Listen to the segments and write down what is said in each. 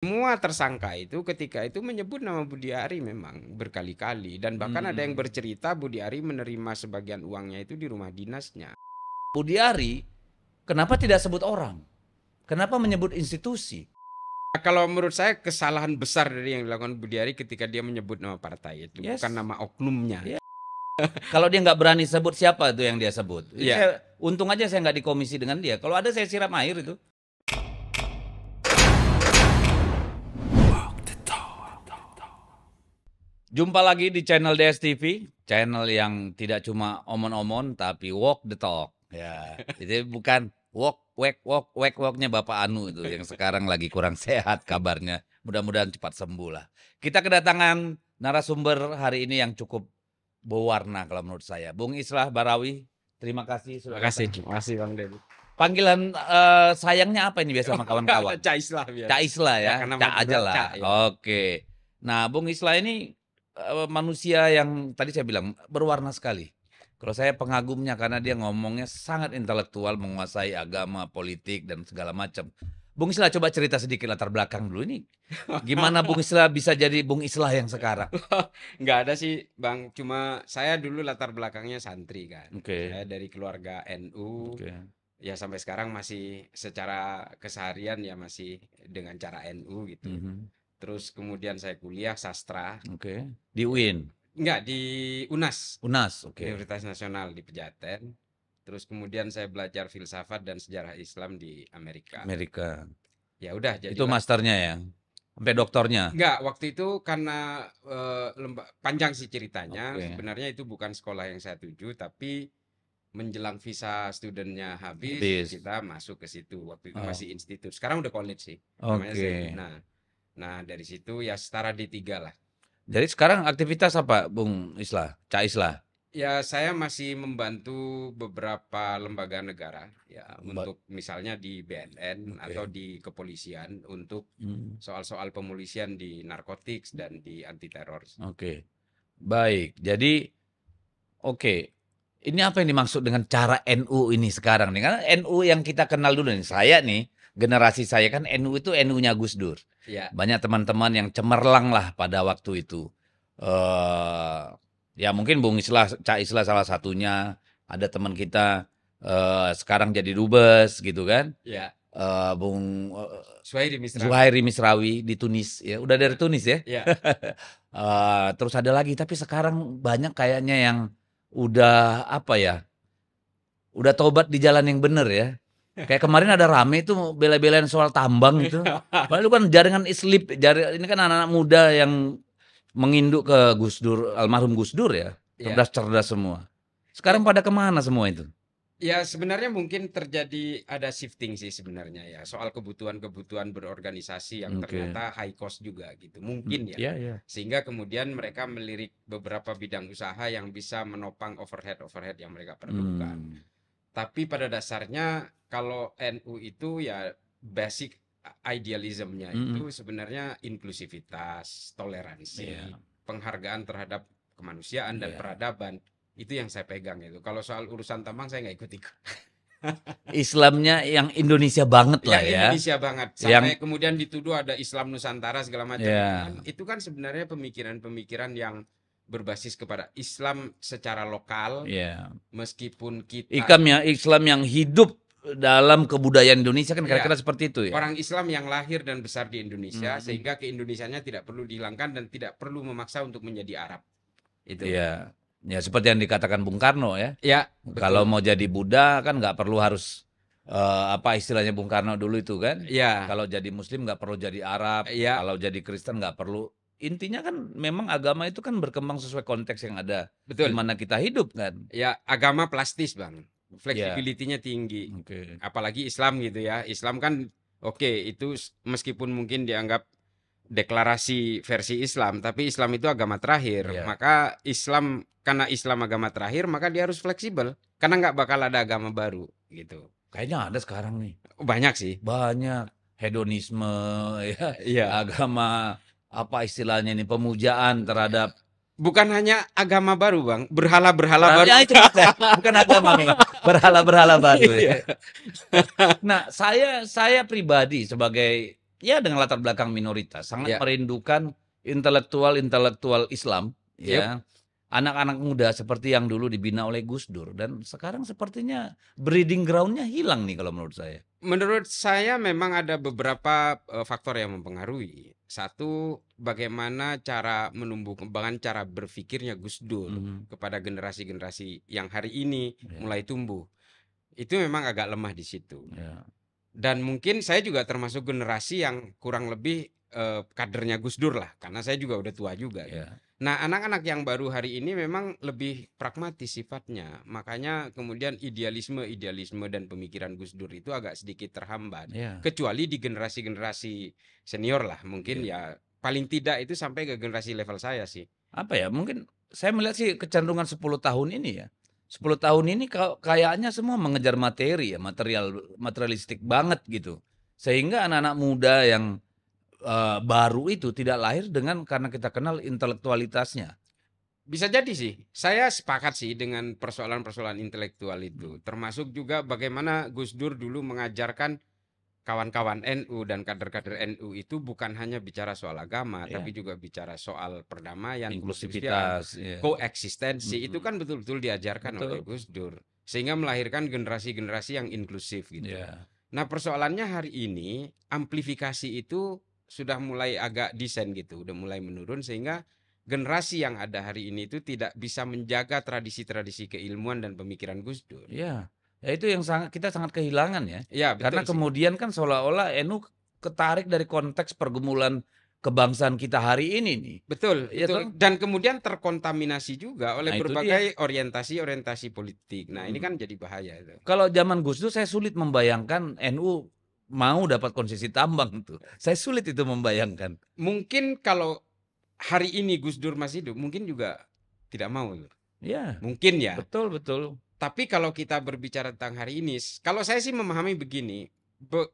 Semua tersangka itu ketika itu menyebut nama Budi Ari memang berkali-kali dan bahkan ada yang Hmm. bercerita Budi Ari menerima sebagian uangnya itu di rumah dinasnya. Budi Ari, kenapa tidak sebut orang? Kenapa menyebut institusi? Nah, kalau menurut saya kesalahan besar dari yang dilakukan Budi Ari ketika dia menyebut nama partai itu bukan Yes. nama oknumnya. Ya. Kalau dia nggak berani sebut, siapa itu yang dia sebut? Itu Ya, untung aja saya nggak di komisi dengan dia. Kalau ada saya siram air itu. Jumpa lagi di channel DSTV, channel yang tidak cuma omon-omon tapi walk the talk. Ya, itu bukan walknya Bapak Anu itu yang sekarang lagi kurang sehat kabarnya. Mudah-mudahan cepat sembuh lah. Kita kedatangan narasumber hari ini yang cukup berwarna kalau menurut saya. Bung Islah Barawi, terima kasih sudah datang. terima kasih Bang Dedi. Panggilan sayangnya apa ini biasa sama kawan-kawan? Cak Islah biar. Cak Islah ya, Karena Cak aja Madura, lah. Cak ya. Oke. Nah, Bung Islah ini manusia yang tadi saya bilang berwarna sekali. Kalau saya pengagumnya karena dia ngomongnya sangat intelektual, menguasai agama, politik dan segala macam. Bung Islah coba cerita sedikit latar belakang dulu ini. Gimana Bung Islah bisa jadi Bung Islah yang sekarang? Nggak ada sih Bang, cuma saya dulu latar belakangnya santri kan. Oke. Saya dari keluarga NU, Oke. ya sampai sekarang masih secara keseharian ya masih dengan cara NU gitu. Mhm. Terus kemudian saya kuliah sastra, Oke. Di ya, UIN, nggak di UNAS, UNAS, oke. Universitas Nasional di Pejaten. Terus kemudian saya belajar filsafat dan sejarah Islam di Amerika. Amerika. Ya udah Itu jadilah. masternya ya, sampai doktornya. Enggak, waktu itu karena panjang sih ceritanya. Oke. Sebenarnya itu bukan sekolah yang saya tuju, tapi menjelang visa studentnya habis, Habis. kita masuk ke situ. Waktu itu Oh, masih institut. Sekarang udah college sih. Namanya oke. Zebuna. Nah, dari situ ya setara D3 lah. Jadi sekarang aktivitas apa, Bung Islah? Cak Islah? Ya, saya masih membantu beberapa lembaga negara ya Mbak, untuk misalnya di BNN atau oke. di kepolisian untuk Hmm, soal-soal pemolisian di narkotik dan di anti teror. oke. Baik. Jadi, oke. Ini apa yang dimaksud dengan cara NU ini sekarang nih? Karena NU yang kita kenal dulu nih, saya nih, generasi saya kan NU itu NU-nya Gus Dur. Ya, Banyak teman-teman yang cemerlang lah pada waktu itu. eh Ya mungkin Bung Islah, Cak Islah salah satunya. Ada teman kita sekarang jadi dubes gitu kan. ya. Bung Suhairi Misrawi. Zuhairi Misrawi di Tunis ya, udah dari Tunis ya. Ya, Terus ada lagi, tapi sekarang banyak kayaknya yang udah apa ya, udah tobat di jalan yang bener ya. Kayak kemarin ada rame itu bela-belain soal tambang itu. Padahal itu kan jaringan islip, ini kan anak-anak muda yang menginduk ke Gus Dur, almarhum Gus Dur ya. ya, Cerdas-cerdas semua. ya, Sekarang pada kemana semua itu? ya. Sebenarnya mungkin terjadi ada shifting sih sebenarnya ya soal kebutuhan-kebutuhan berorganisasi yang Oke. ternyata high cost juga gitu. Mungkin ya. Iya, iya. Sehingga kemudian mereka melirik beberapa bidang usaha yang bisa menopang overhead-overhead yang mereka perlukan. Hmm, Tapi pada dasarnya kalau NU itu ya basic idealismnya mm-mm. itu sebenarnya inklusivitas, toleransi, Iya, penghargaan terhadap kemanusiaan dan iya. peradaban. Itu yang saya pegang itu. Kalau soal urusan tambang saya nggak ikut-ikut. Islamnya yang Indonesia banget lah Yang ya. Indonesia banget. Yang Sampai kemudian dituduh ada Islam Nusantara segala macam. ya, Itu kan sebenarnya pemikiran-pemikiran yang berbasis kepada Islam secara lokal. ya. Meskipun kita Islam yang hidup dalam kebudayaan Indonesia kan ya kira-kira seperti itu ya. orang Islam yang lahir dan besar di Indonesia Hmm, sehingga keindonesianya tidak perlu dihilangkan dan tidak perlu memaksa untuk menjadi Arab. Itu. iya. Ya seperti yang dikatakan Bung Karno ya. Ya, Kalau betul. mau jadi Buddha kan nggak perlu harus apa istilahnya Bung Karno dulu itu kan. Ya, Kalau jadi Muslim nggak perlu jadi Arab. ya, Kalau jadi Kristen nggak perlu. Intinya kan memang agama itu kan berkembang sesuai konteks yang ada di betul. mana kita hidup kan. Ya, agama plastis, Bang. Ya, Fleksibilitinya tinggi. oke. Apalagi Islam gitu ya. Islam kan oke, itu meskipun mungkin dianggap deklarasi versi Islam, tapi Islam itu agama terakhir. Ya. Maka Islam karena Islam agama terakhir, maka dia harus fleksibel. Karena nggak bakal ada agama baru gitu. Kayaknya ada sekarang nih. Banyak sih. Banyak hedonisme ya, Iya. agama apa istilahnya ini pemujaan terhadap Bukan hanya agama baru, Bang. Berhala-berhala baru. ya itu maksudnya, bukan agama memang, berhala-berhala baru ya. Iya. Nah, saya pribadi sebagai ya dengan latar belakang minoritas, sangat Ya, merindukan intelektual-intelektual Islam, yep. ya. Anak-anak muda seperti yang dulu dibina oleh Gus Dur dan sekarang sepertinya breeding ground-nya hilang nih kalau menurut saya. Menurut saya memang ada beberapa faktor yang mempengaruhi. Satu, bagaimana cara menumbuh kembangkan cara berpikirnya Gus Dur Mhm, kepada generasi-generasi yang hari ini ya, mulai tumbuh. Itu memang agak lemah di situ. ya, Dan mungkin saya juga termasuk generasi yang kurang lebih kadernya Gus Dur lah, karena saya juga udah tua juga gitu. ya, Nah, anak-anak yang baru hari ini memang lebih pragmatis sifatnya. Makanya kemudian idealisme dan pemikiran Gus Dur itu agak sedikit terhambat. ya, Kecuali di generasi-generasi senior lah, mungkin ya. ya paling tidak itu sampai ke generasi level saya sih. Apa ya, mungkin saya melihat sih kecenderungan 10 tahun ini ya, 10 tahun ini kayaknya semua mengejar materi ya, materialistik banget gitu. Sehingga anak-anak muda yang, baru itu tidak lahir dengan karena kita kenal intelektualitasnya. Bisa jadi sih. Saya sepakat sih dengan persoalan-persoalan intelektual itu. Mhm, Termasuk juga bagaimana Gus Dur dulu mengajarkan kawan-kawan NU dan kader-kader NU itu bukan hanya bicara soal agama, iya, tapi juga bicara soal perdamaian, kemanusiaan, inklusivitas, iya, koeksistensi. Itu kan mhm, betul-betul diajarkan oleh betul, Gus Dur. Sehingga melahirkan generasi-generasi yang inklusif gitu. iya, Nah, persoalannya hari ini amplifikasi itu sudah mulai agak desain gitu, udah mulai menurun sehingga generasi yang ada hari ini itu tidak bisa menjaga tradisi-tradisi keilmuan dan pemikiran Gus Dur. iya. Ya itu yang kita sangat kehilangan ya. Ya, Karena betul sih. kemudian kan seolah-olah NU ketarik dari konteks pergumulan kebangsaan kita hari ini nih, Betul, iya betul. toh? Dan kemudian terkontaminasi juga oleh Nah itu dia, berbagai orientasi-orientasi politik. Nah, ini mhm. kan jadi bahaya itu. Kalau zaman Gus Dur saya sulit membayangkan NU mau dapat konsesi tambang tuh. Saya sulit itu membayangkan. Mungkin kalau hari ini Gus Dur masih hidup, mungkin juga tidak mau tuh. Iya, Mungkin ya. betul betul. Tapi kalau kita berbicara tentang hari ini, kalau saya sih memahami begini,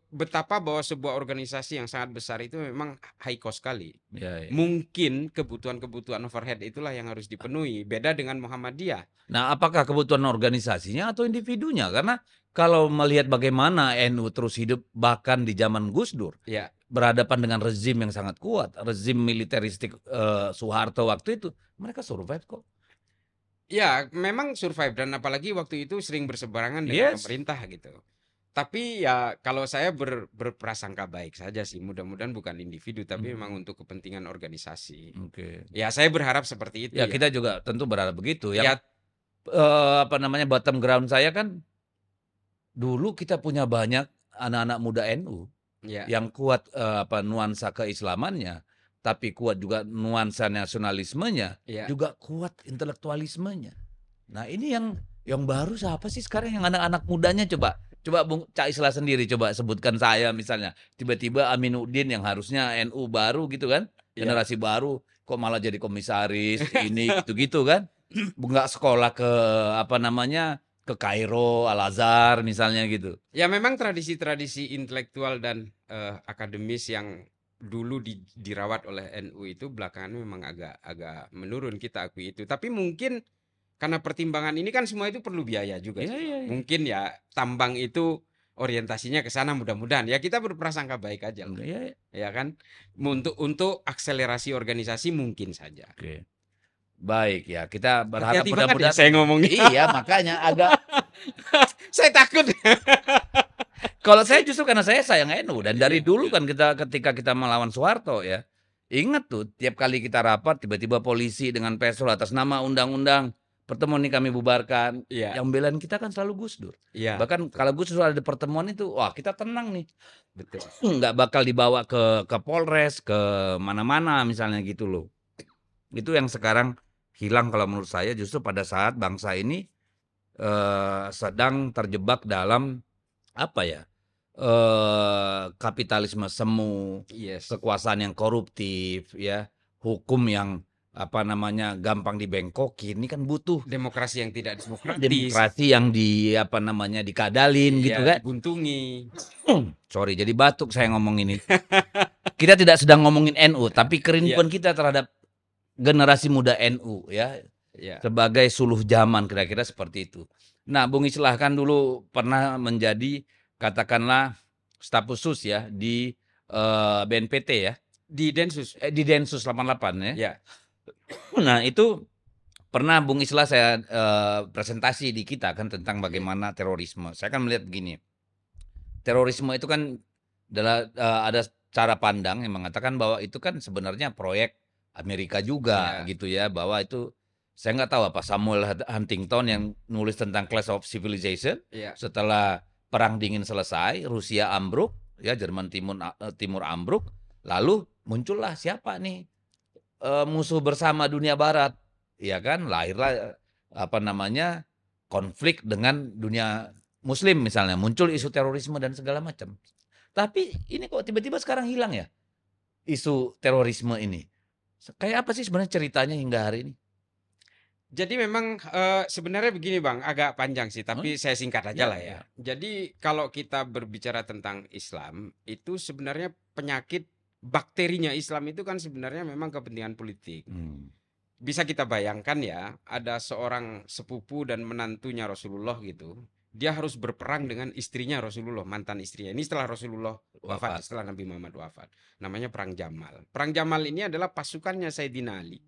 betapa bahwa sebuah organisasi yang sangat besar itu memang high cost sekali. Iya iya. Mungkin kebutuhan-kebutuhan overhead itulah yang harus dipenuhi. Beda dengan Muhammadiyah. Nah, apakah kebutuhan organisasinya atau individunya? Karena kalau melihat bagaimana NU terus hidup bahkan di zaman Gus Dur, Ya, berhadapan dengan rezim yang sangat kuat, rezim militeristik, Soeharto waktu itu, mereka survive kok. ya memang survive dan apalagi waktu itu sering berseberangan dengan Yes. pemerintah gitu. Tapi ya kalau saya berprasangka baik saja sih. Mudah-mudahan bukan individu tapi memang Mhm, untuk kepentingan organisasi. oke. Ya saya berharap seperti itu Ya ya. kita juga tentu berharap begitu. Yang, Ya, apa namanya, bottom ground saya kan, dulu kita punya banyak anak-anak muda NU ya, yang kuat, apa, nuansa keislamannya, tapi kuat juga nuansa nasionalismenya, ya. juga kuat intelektualismenya. Nah ini yang baru siapa sih sekarang yang anak-anak mudanya coba? Coba Bung Cak Islah sendiri coba sebutkan saya misalnya, tiba-tiba Aminuddin yang harusnya NU baru gitu kan, Iya. generasi baru, kok malah jadi komisaris, ini gitu-gitu kan. Nggak sekolah ke, apa namanya, ke Kairo, Al-Azhar misalnya gitu. Ya memang tradisi-tradisi intelektual dan akademis yang dulu dirawat oleh NU itu belakangan memang agak agak menurun kita akui itu. Tapi mungkin karena pertimbangan ini kan semua itu perlu biaya juga Iya sih. iya iya. Mungkin ya tambang itu orientasinya ke sana mudah-mudahan. Ya kita berprasangka baik aja lah. Iya iya. Ya kan? Untuk akselerasi organisasi mungkin saja. Oke. Baik ya, kita berharap Hati-hati banget ya mudah-mudahan saya ngomongnya. iya, makanya agak Saya takut. kalau saya justru karena saya sayang NU dan dari Iya, dulu kan ketika kita melawan Soeharto ya, ingat tuh tiap kali kita rapat tiba-tiba polisi dengan pistol atas nama undang-undang, pertemuan ini kami bubarkan, iya, yang belain kita kan selalu Gus Dur. iya, Bahkan betul, kalau Gus Dur ada di pertemuan itu, wah kita tenang nih, betul. nggak bakal dibawa ke Polres, ke mana-mana misalnya gitu loh. Itu yang sekarang hilang kalau menurut saya justru pada saat bangsa ini, sedang terjebak dalam apa ya, kapitalisme semu, Yes. kekuasaan yang koruptif ya, hukum yang apa namanya, gampang dibengkokin, ini kan butuh Demokrasi yang tidak demokratis. demokrasi yang apa namanya, dikadalin Iya, gitu kan. dibuntungi. Sorry jadi batuk saya ngomong ini. Kita tidak sedang ngomongin NU, tapi Iya, kerinduan kita terhadap generasi muda NU ya, iya. sebagai suluh zaman kira-kira seperti itu. Nah, Bung Islah kan dulu pernah menjadi katakanlah staf khusus ya di BNPT ya, Di Densus. di Densus 88 ya. Ya. Nah itu pernah Bung Islah saya presentasi di kita kan tentang Oke. bagaimana terorisme. Saya kan melihat begini, terorisme itu kan adalah ada cara pandang yang mengatakan bahwa itu kan sebenarnya proyek Amerika juga Ya. gitu ya, bahwa itu saya nggak tahu apa Samuel Huntington yang nulis tentang Clash of Civilization Ya. setelah Perang Dingin selesai, Rusia ambruk, ya Jerman Timur ambruk, lalu muncullah siapa nih musuh bersama dunia Barat, ya kan? Lahirlah apa namanya konflik dengan dunia Muslim misalnya, muncul isu terorisme dan segala macam. Tapi ini kok tiba-tiba sekarang hilang ya isu terorisme ini. Kayak apa sih sebenarnya ceritanya hingga hari ini? Jadi memang sebenarnya begini Bang, agak panjang sih, Oh, tapi saya singkat aja ya, lah ya. ya. Jadi kalau kita berbicara tentang Islam, itu sebenarnya penyakit bakterinya Islam itu kan sebenarnya memang kepentingan politik. Bisa kita bayangkan ya, ada seorang sepupu dan menantunya Rasulullah gitu. Dia harus berperang dengan istrinya Rasulullah, mantan istrinya. Ini setelah Rasulullah wafat, Wafat. setelah Nabi Muhammad wafat. Namanya Perang Jamal. Perang Jamal ini adalah pasukannya Sayyidina Ali,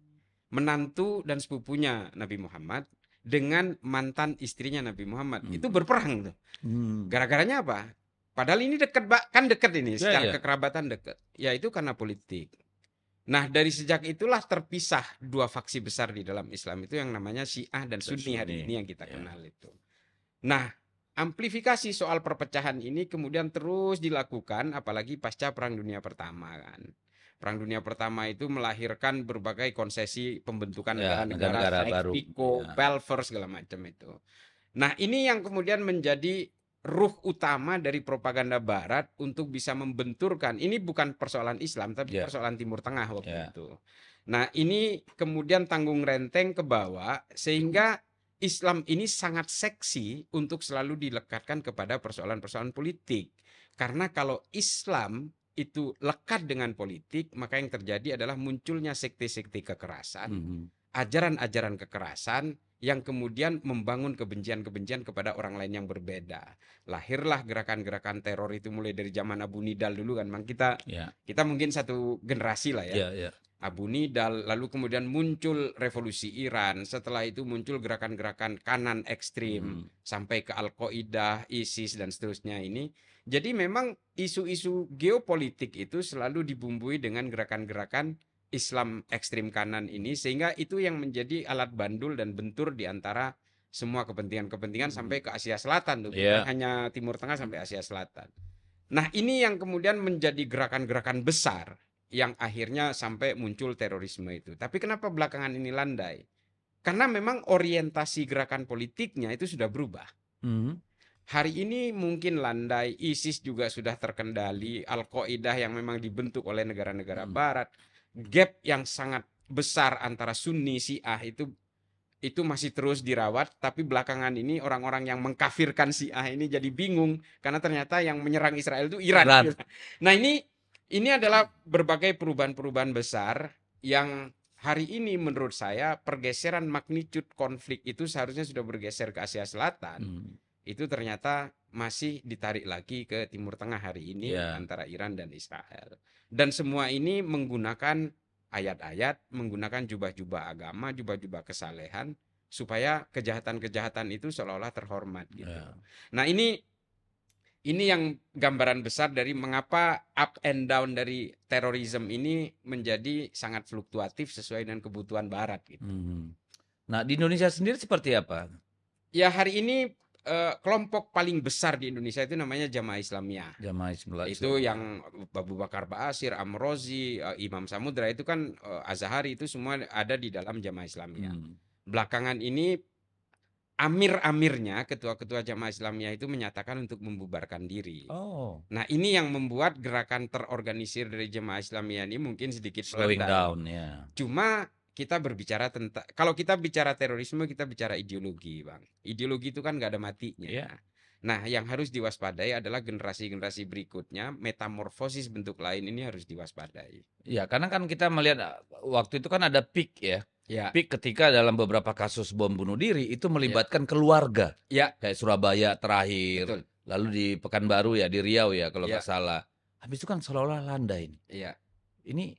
menantu dan sepupunya Nabi Muhammad dengan mantan istrinya Nabi Muhammad. Itu berperang tuh. Gara-garanya apa? Padahal ini dekat, kan dekat ini, Ya, secara ya. kekerabatan dekat. Ya itu karena politik. Nah, dari sejak itulah terpisah dua faksi besar di dalam Islam itu yang namanya Syiah dan Sunni hari ini yang kita Ya. kenal itu. Nah, amplifikasi soal perpecahan ini kemudian terus dilakukan apalagi pasca Perang Dunia Pertama kan. Perang Dunia Pertama itu melahirkan berbagai konsesi pembentukan Ya, negara-negara negara-negara, baru. Piko, Ya. Belfer segala macam itu. Nah, ini yang kemudian menjadi ruh utama dari propaganda Barat untuk bisa membenturkan. Ini bukan persoalan Islam, tapi Ya. persoalan Timur Tengah waktu Ya. itu. Nah, ini kemudian tanggung renteng ke bawah sehingga Islam ini sangat seksi untuk selalu dilekatkan kepada persoalan-persoalan politik. Karena kalau Islam itu lekat dengan politik, maka yang terjadi adalah munculnya sekte-sekte kekerasan, ajaran-ajaran kekerasan yang kemudian membangun kebencian-kebencian kepada orang lain yang berbeda. Lahirlah gerakan-gerakan teror itu mulai dari zaman Abu Nidal dulu kan, Bang. Kita mungkin satu generasi lah ya. Ya. Abu Nidal, lalu kemudian muncul revolusi Iran, setelah itu muncul gerakan-gerakan kanan ekstrim sampai ke Al-Qaeda, ISIS dan seterusnya ini. Jadi memang isu-isu geopolitik itu selalu dibumbui dengan gerakan-gerakan Islam ekstrim kanan ini, sehingga itu yang menjadi alat bandul dan bentur di antara semua kepentingan-kepentingan sampai ke Asia Selatan tuh, bukan hanya Timur Tengah sampai Asia Selatan. Nah, ini yang kemudian menjadi gerakan-gerakan besar yang akhirnya sampai muncul terorisme itu. Tapi kenapa belakangan ini landai? Karena memang orientasi gerakan politiknya itu sudah berubah. Hari ini mungkin landai, ISIS juga sudah terkendali, Al-Qaeda yang memang dibentuk oleh negara-negara Barat, gap yang sangat besar antara Sunni Syiah itu masih terus dirawat, tapi belakangan ini orang-orang yang mengkafirkan Syiah ini jadi bingung karena ternyata yang menyerang Israel itu Iran. Nah, ini adalah berbagai perubahan-perubahan besar yang hari ini menurut saya pergeseran magnitude konflik itu seharusnya sudah bergeser ke Asia Selatan. Itu ternyata masih ditarik lagi ke Timur Tengah hari ini antara Iran dan Israel. Dan semua ini menggunakan ayat-ayat, menggunakan jubah-jubah agama, jubah-jubah kesalehan, supaya kejahatan-kejahatan itu seolah-olah terhormat gitu. Nah, ini yang gambaran besar dari mengapa up and down dari terorisme ini menjadi sangat fluktuatif sesuai dengan kebutuhan Barat gitu. Nah, di Indonesia sendiri seperti apa? Ya, hari ini kelompok paling besar di Indonesia itu namanya Jamaah Islamiyah. Itu yang Abu Bakar Ba'asyir, Amrozi, Imam Samudra itu kan Azhari, itu semua ada di dalam Jamaah Islamiyah. Belakangan ini amir-amirnya, ketua-ketua Jamaah Islamiyah itu menyatakan untuk membubarkan diri. Nah, ini yang membuat gerakan terorganisir dari Jamaah Islamiyah ini mungkin sedikit slowing down Cuma kita berbicara tentang, kalau kita bicara terorisme, kita bicara ideologi, Bang. Ideologi itu kan nggak ada matinya. Nah, yang harus diwaspadai adalah generasi-generasi berikutnya, metamorfosis bentuk lain ini harus diwaspadai. Ya, karena kan kita melihat waktu itu kan ada peak ya. Peak ketika dalam beberapa kasus bom bunuh diri itu melibatkan keluarga. Kayak Surabaya terakhir. Lalu di Pekanbaru ya, di Riau ya kalau nggak salah. Habis itu kan seolah-olah landai nih. Iya, Ini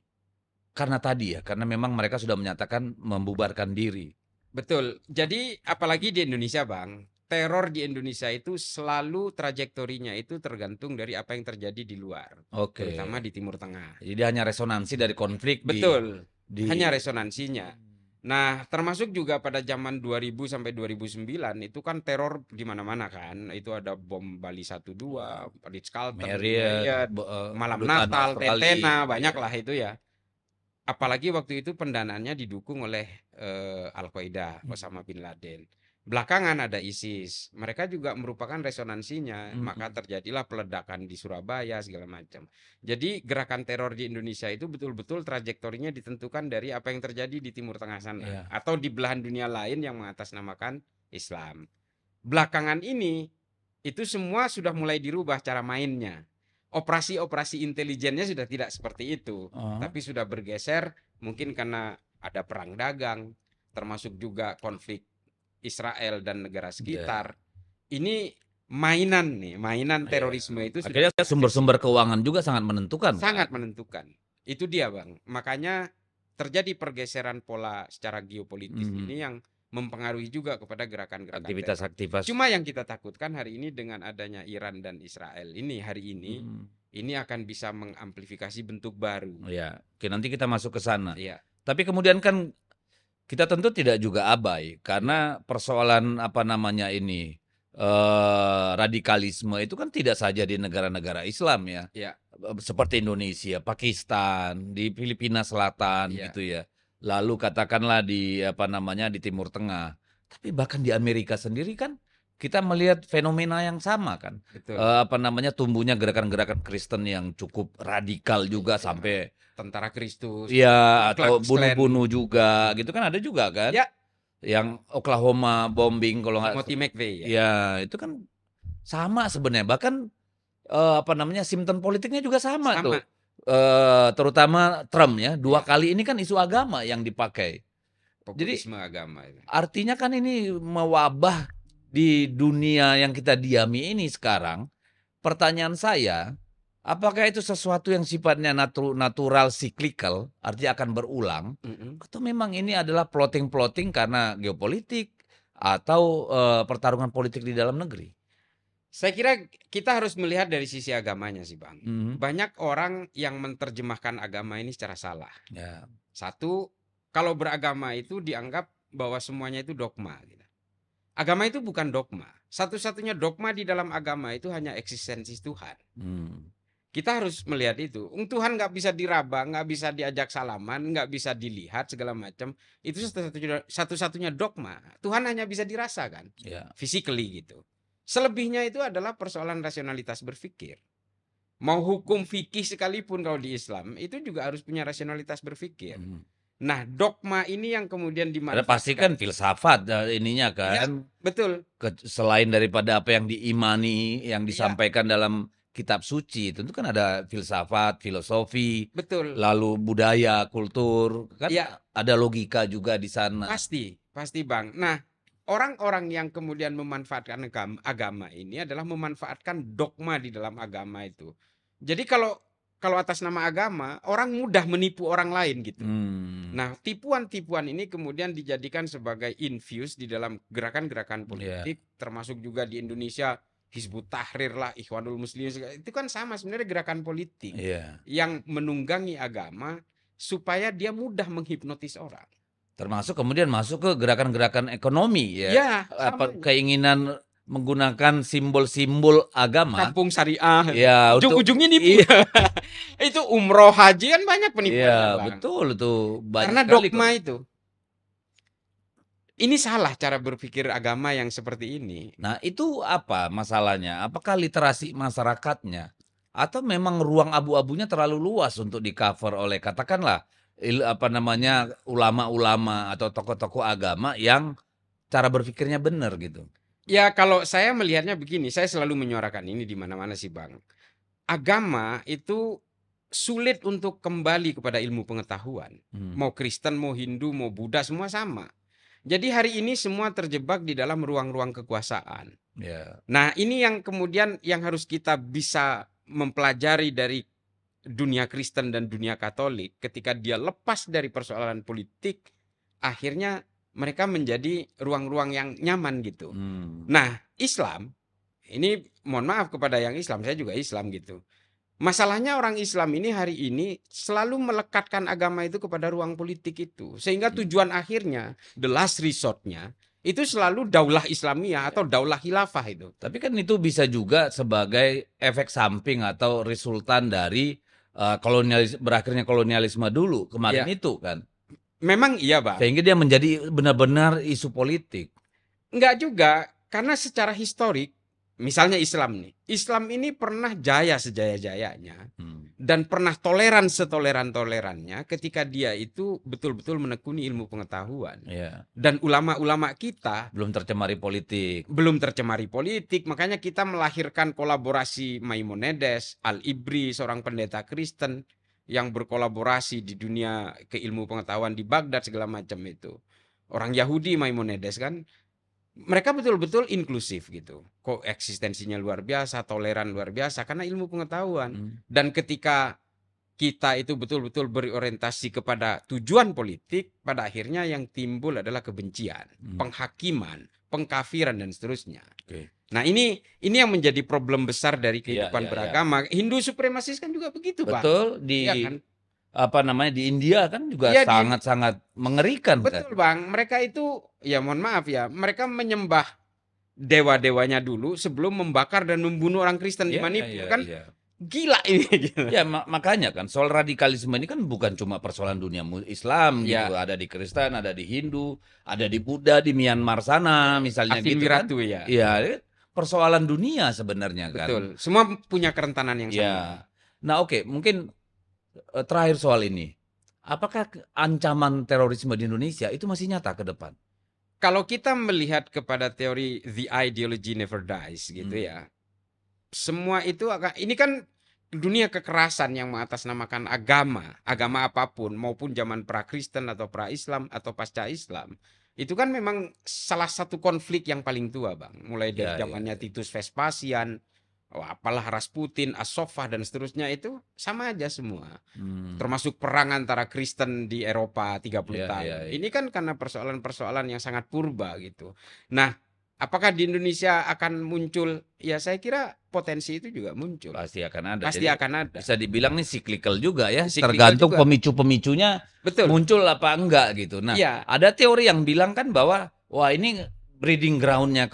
karena tadi ya, karena memang mereka sudah menyatakan membubarkan diri. betul. Jadi apalagi di Indonesia, Bang, teror di Indonesia itu selalu trajektorinya itu tergantung dari apa yang terjadi di luar, Oke. terutama di Timur Tengah. Jadi hanya resonansi dari konflik Betul, hanya di resonansinya. Nah, termasuk juga pada zaman 2000 sampai 2009 itu kan teror di mana-mana kan. Itu ada bom Bali 12, Ritz Carlton, Marriott, Marriott, Malam kedutaan Natal, Australia, Tentena, banyak ya. lah itu ya. Apalagi waktu itu pendanaannya didukung oleh Al-Qaeda, Osama bin Laden. Belakangan ada ISIS. Mereka juga merupakan resonansinya. Maka Mm-mm. terjadilah peledakan di Surabaya segala macam. Jadi gerakan teror di Indonesia itu betul-betul trajektorinya ditentukan dari apa yang terjadi di Timur Tengah sana Ya, atau di belahan dunia lain yang mengatasnamakan Islam. Belakangan ini itu semua sudah mulai dirubah cara mainnya. Operasi-operasi intelijennya sudah tidak seperti itu, oh, tapi sudah bergeser mungkin karena ada perang dagang, termasuk juga konflik Israel dan negara ya, sekitar. Ini mainan nih, mainan ya. terorisme itu sudah Akhirnya semakin sumber-sumber siap, keuangan juga sangat menentukan kan? sangat menentukan. Itu dia, Bang. Makanya terjadi pergeseran pola secara geopolitis Mhm. ini yang mempengaruhi juga kepada gerakan-gerakan teror. Aktivitas-aktivitas. Cuma yang kita takutkan hari ini dengan adanya Iran dan Israel ini hari Mhm. ini akan bisa mengamplifikasi bentuk baru. Ya, oke, nanti kita masuk ke sana. Iya, Tapi kemudian kan kita tentu tidak juga abai iya, karena persoalan apa namanya ini radikalisme itu kan tidak saja di negara-negara Islam ya, iya, seperti Indonesia, Pakistan, di Filipina Selatan iya, gitu ya. Lalu katakanlah di apa namanya di Timur Tengah. Tapi bahkan di Amerika sendiri kan kita melihat fenomena yang sama kan. betul. Apa namanya tumbuhnya gerakan-gerakan Kristen yang cukup radikal juga Iya. sampai Tentara Kristus, Ku ya atau Klux Klan, bunuh-bunuh juga gitu kan ada juga kan. ya, Yang Oklahoma bombing kalau nggak Timothy McVeigh ya, ya itu kan sama sebenarnya. Bahkan apa namanya simptom politiknya juga sama sama, tuh. Terutama Trump ya, 2 ya, kali ini kan isu agama yang dipakai. Jadi populisme agama itu. artinya kan ini mewabah di dunia yang kita diami ini sekarang. Pertanyaan saya, apakah itu sesuatu yang sifatnya natural cyclical, artinya akan berulang, Mm-mm. atau memang ini adalah plotting-plotting karena geopolitik atau pertarungan politik di dalam negeri? Saya kira kita harus melihat dari sisi agamanya sih, Bang. Mhm. Banyak orang yang menerjemahkan agama ini secara salah. Ya, Satu, kalau beragama itu dianggap bahwa semuanya itu dogma, gitu. Agama itu bukan dogma. Satu-satunya dogma di dalam agama itu hanya eksistensi Tuhan. hmm, Kita harus melihat itu. Tuhan nggak bisa diraba, nggak bisa diajak salaman, nggak bisa dilihat segala macam. Itu satu-satunya dogma. Tuhan hanya bisa dirasakan, ya. physically gitu. Selebihnya itu adalah persoalan rasionalitas berpikir. Mau hukum fikih sekalipun kalau di Islam, itu juga harus punya rasionalitas berpikir. Mhm. Nah, dogma ini yang kemudian Ada pasti kan dimanfaatkan. filsafat ininya Ya, kan, betul. selain daripada apa yang diimani, yang Iya, disampaikan dalam kitab suci, tentu kan ada filsafat, filosofi, betul. lalu budaya, kultur, kan Iya, ada logika juga di sana. pasti Bang. Nah, orang-orang yang kemudian memanfaatkan agama ini adalah memanfaatkan dogma di dalam agama itu. Jadi kalau atas nama agama, orang mudah menipu orang lain gitu. Hmm, Nah, tipuan-tipuan ini kemudian dijadikan sebagai infuse di dalam gerakan-gerakan ya, politik, termasuk juga di Indonesia Hizbut Tahrir lah, Ikhwanul Muslimin, itu kan sama sebenarnya gerakan politik iya. yang menunggangi agama supaya dia mudah menghipnotis orang. Termasuk kemudian masuk ke gerakan-gerakan ekonomi ya, Ya, sama. apa keinginan menggunakan simbol-simbol agama, Kampung syariah. ya untuk Ujung-ujungnya nipu. iya, Itu umroh haji kan banyak iya penipuannya, Bang. betul tuh banyak Karena sekali kok. dogma itu. Ini salah cara berpikir agama yang seperti ini. Nah, itu apa masalahnya? Apakah literasi masyarakatnya atau memang ruang abu-abunya terlalu luas untuk di-cover oleh katakanlah apa namanya ulama-ulama atau tokoh-tokoh agama yang cara berpikirnya benar gitu. Ya kalau saya melihatnya begini, saya selalu menyuarakan ini di mana-mana sih, Bang. Agama itu sulit untuk kembali kepada ilmu pengetahuan. Hmm, Mau Kristen, mau Hindu, mau Buddha, semua sama. Jadi hari ini semua terjebak di dalam ruang-ruang kekuasaan. ya. Nah, ini yang kemudian yang harus kita bisa mempelajari dari dunia Kristen dan dunia Katolik, ketika dia lepas dari persoalan politik, akhirnya mereka menjadi ruang-ruang yang nyaman gitu. Nah, Islam, ini mohon maaf kepada yang Islam, saya juga Islam gitu. Masalahnya orang Islam ini hari ini selalu melekatkan agama itu kepada ruang politik itu. Sehingga tujuan akhirnya, the last resort-nya, itu selalu daulah Islamiyah atau daulah khilafah itu. Tapi kan itu bisa juga sebagai efek samping atau resultan dari berakhirnya kolonialisme dulu kemarin Ya, itu kan. memang iya Bang. Sehingga dia menjadi benar-benar isu politik. Enggak juga, karena secara historik, misalnya Islam nih. Islam ini pernah jaya sejaya-jayanya dan pernah toleran setoleran-tolerannya ketika dia itu betul-betul menekuni ilmu pengetahuan. Ya. Dan ulama-ulama kita Belum tercemari politik. belum tercemari politik, makanya kita melahirkan kolaborasi Maimonides, Al-Ibri, seorang pendeta Kristen yang berkolaborasi di dunia keilmu pengetahuan di Baghdad segala macam itu. Orang Yahudi Maimonides kan, mereka betul-betul inklusif gitu. Koeksistensinya luar biasa, toleran luar biasa karena ilmu pengetahuan. Dan ketika kita itu betul-betul berorientasi kepada tujuan politik, pada akhirnya yang timbul adalah kebencian, penghakiman, pengkafiran dan seterusnya. Nah, ini yang menjadi problem besar dari kehidupan beragama. Hindu supremasis kan juga begitu, Pak. Betul, di Ya kan? di India kan juga Iya, sangat-sangat mengerikan kan. Betul, Bang. Mereka itu, ya mohon maaf ya, mereka menyembah dewa-dewanya dulu sebelum membakar dan membunuh orang Kristen di Manipur. Kan gila ini. Gitu. Ya makanya kan soal radikalisme ini kan bukan cuma persoalan dunia Islam gitu. Ada di Kristen, ada di Hindu, ada di Buddha, di Myanmar sana misalnya gitu kan. Wiratu ya. Iya, persoalan dunia sebenarnya kan. Betul. Semua punya kerentanan yang sama. Ya. Nah, oke, mungkin terakhir soal ini. Apakah ancaman terorisme di Indonesia itu masih nyata ke depan? Kalau kita melihat kepada teori the ideology never dies gitu ya. Semua itu ini kan dunia kekerasan yang mengatasnamakan agama apapun maupun zaman pra-Kristen atau pra-Islam atau pasca Islam. Itu kan memang salah satu konflik yang paling tua, Bang. Mulai dari zamannya Titus Vespasian, apalah Rasputin, As-Saffah dan seterusnya itu sama aja semua. Termasuk perang antara Kristen di Eropa 30 tahun. Ini kan karena persoalan-persoalan yang sangat purba gitu. Nah, apakah di Indonesia akan muncul? Ya saya kira potensi itu juga muncul. Pasti akan ada. Pasti akan ada. Bisa dibilang nih cyclical juga ya. Cyclical tergantung juga. Pemicu-pemicunya muncul apa enggak gitu. Nah, ada teori yang bilang kan bahwa wah ini breeding groundnya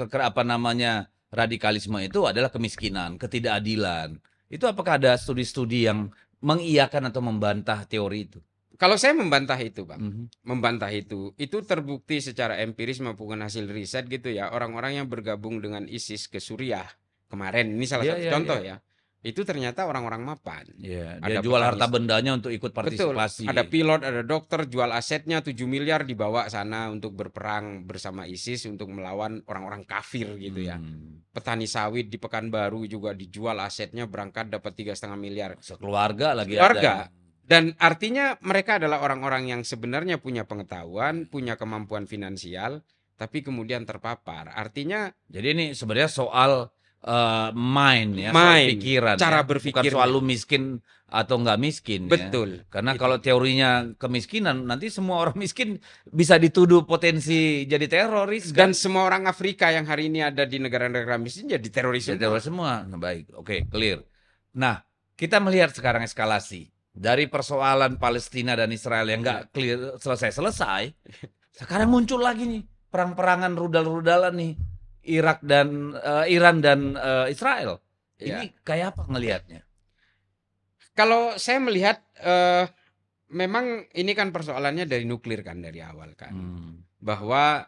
radikalisme itu adalah kemiskinan, ketidakadilan. Itu apakah ada studi-studi yang mengiyakan atau membantah teori itu? Kalau saya membantah itu, Bang. Membantah itu terbukti secara empiris maupun hasil riset gitu ya. Orang-orang yang bergabung dengan ISIS ke Suriah kemarin, ini salah satu contoh ya. Itu ternyata orang-orang mapan. Dia jual harta bendanya untuk ikut partisipasi. Betul. Ada pilot, ada dokter, jual asetnya 7 miliar dibawa sana untuk berperang bersama ISIS untuk melawan orang-orang kafir gitu ya. Petani sawit di Pekanbaru juga dijual asetnya, berangkat dapat 3,5 miliar. Sekeluarga lagi ada. Dan artinya mereka adalah orang-orang yang sebenarnya punya pengetahuan, punya kemampuan finansial, tapi kemudian terpapar. Artinya jadi ini sebenarnya soal mind ya, soal pikiran, cara berpikir, bukan soal lu miskin atau nggak miskin. Betul. Ya. Karena kalau teorinya kemiskinan, nanti semua orang miskin bisa dituduh potensi jadi teroris. Dan semua orang Afrika yang hari ini ada di negara-negara miskin jadi teroris semua. Teroris semua. Nah, baik, oke, clear. Nah, kita melihat sekarang eskalasi dari persoalan Palestina dan Israel yang nggak clear selesai. Sekarang muncul lagi nih perang-perangan rudal-rudalan nih. Iran dan Israel. Ini kayak apa ngelihatnya? Kalau saya melihat memang ini kan persoalannya dari nuklir kan dari awal kan. Bahwa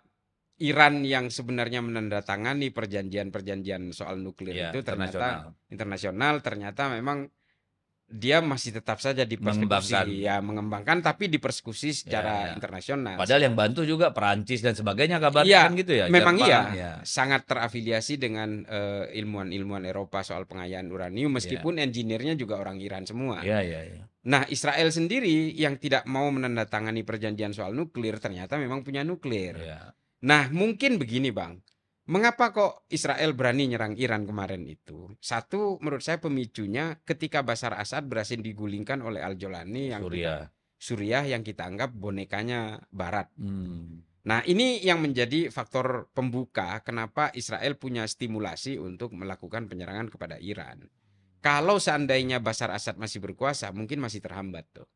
Iran yang sebenarnya menandatangani perjanjian-perjanjian soal nuklir itu ternyata internasional ternyata memang dia masih tetap saja dipersekusi, mengembangkan tapi dipersekusi secara internasional. Padahal yang bantu juga Perancis dan sebagainya kabarnya kan gitu ya. Memang sangat terafiliasi dengan ilmuwan-ilmuwan Eropa soal pengayaan uranium meskipun engineer-nya juga orang Iran semua. Nah, Israel sendiri yang tidak mau menandatangani perjanjian soal nuklir ternyata memang punya nuklir. Nah, mungkin begini, Bang. Mengapa kok Israel berani nyerang Iran kemarin itu? Satu, menurut saya pemicunya ketika Bashar Assad berhasil digulingkan oleh Al-Jolani yang Suriah. Suriah yang kita anggap bonekanya Barat. Hmm. Nah, ini yang menjadi faktor pembuka kenapa Israel punya stimulasi untuk melakukan penyerangan kepada Iran. Kalau seandainya Bashar Assad masih berkuasa, mungkin masih terhambat tuh.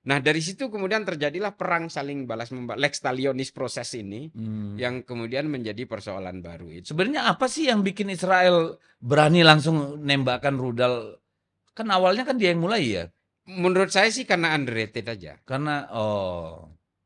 Nah, dari situ kemudian terjadilah perang saling balas membalas, Lex Talionis proses ini Hmm. yang kemudian menjadi persoalan baru itu. Sebenarnya apa sih yang bikin Israel berani langsung nembakkan rudal? Kan awalnya kan dia yang mulai ya. Menurut saya sih karena underrated aja. Karena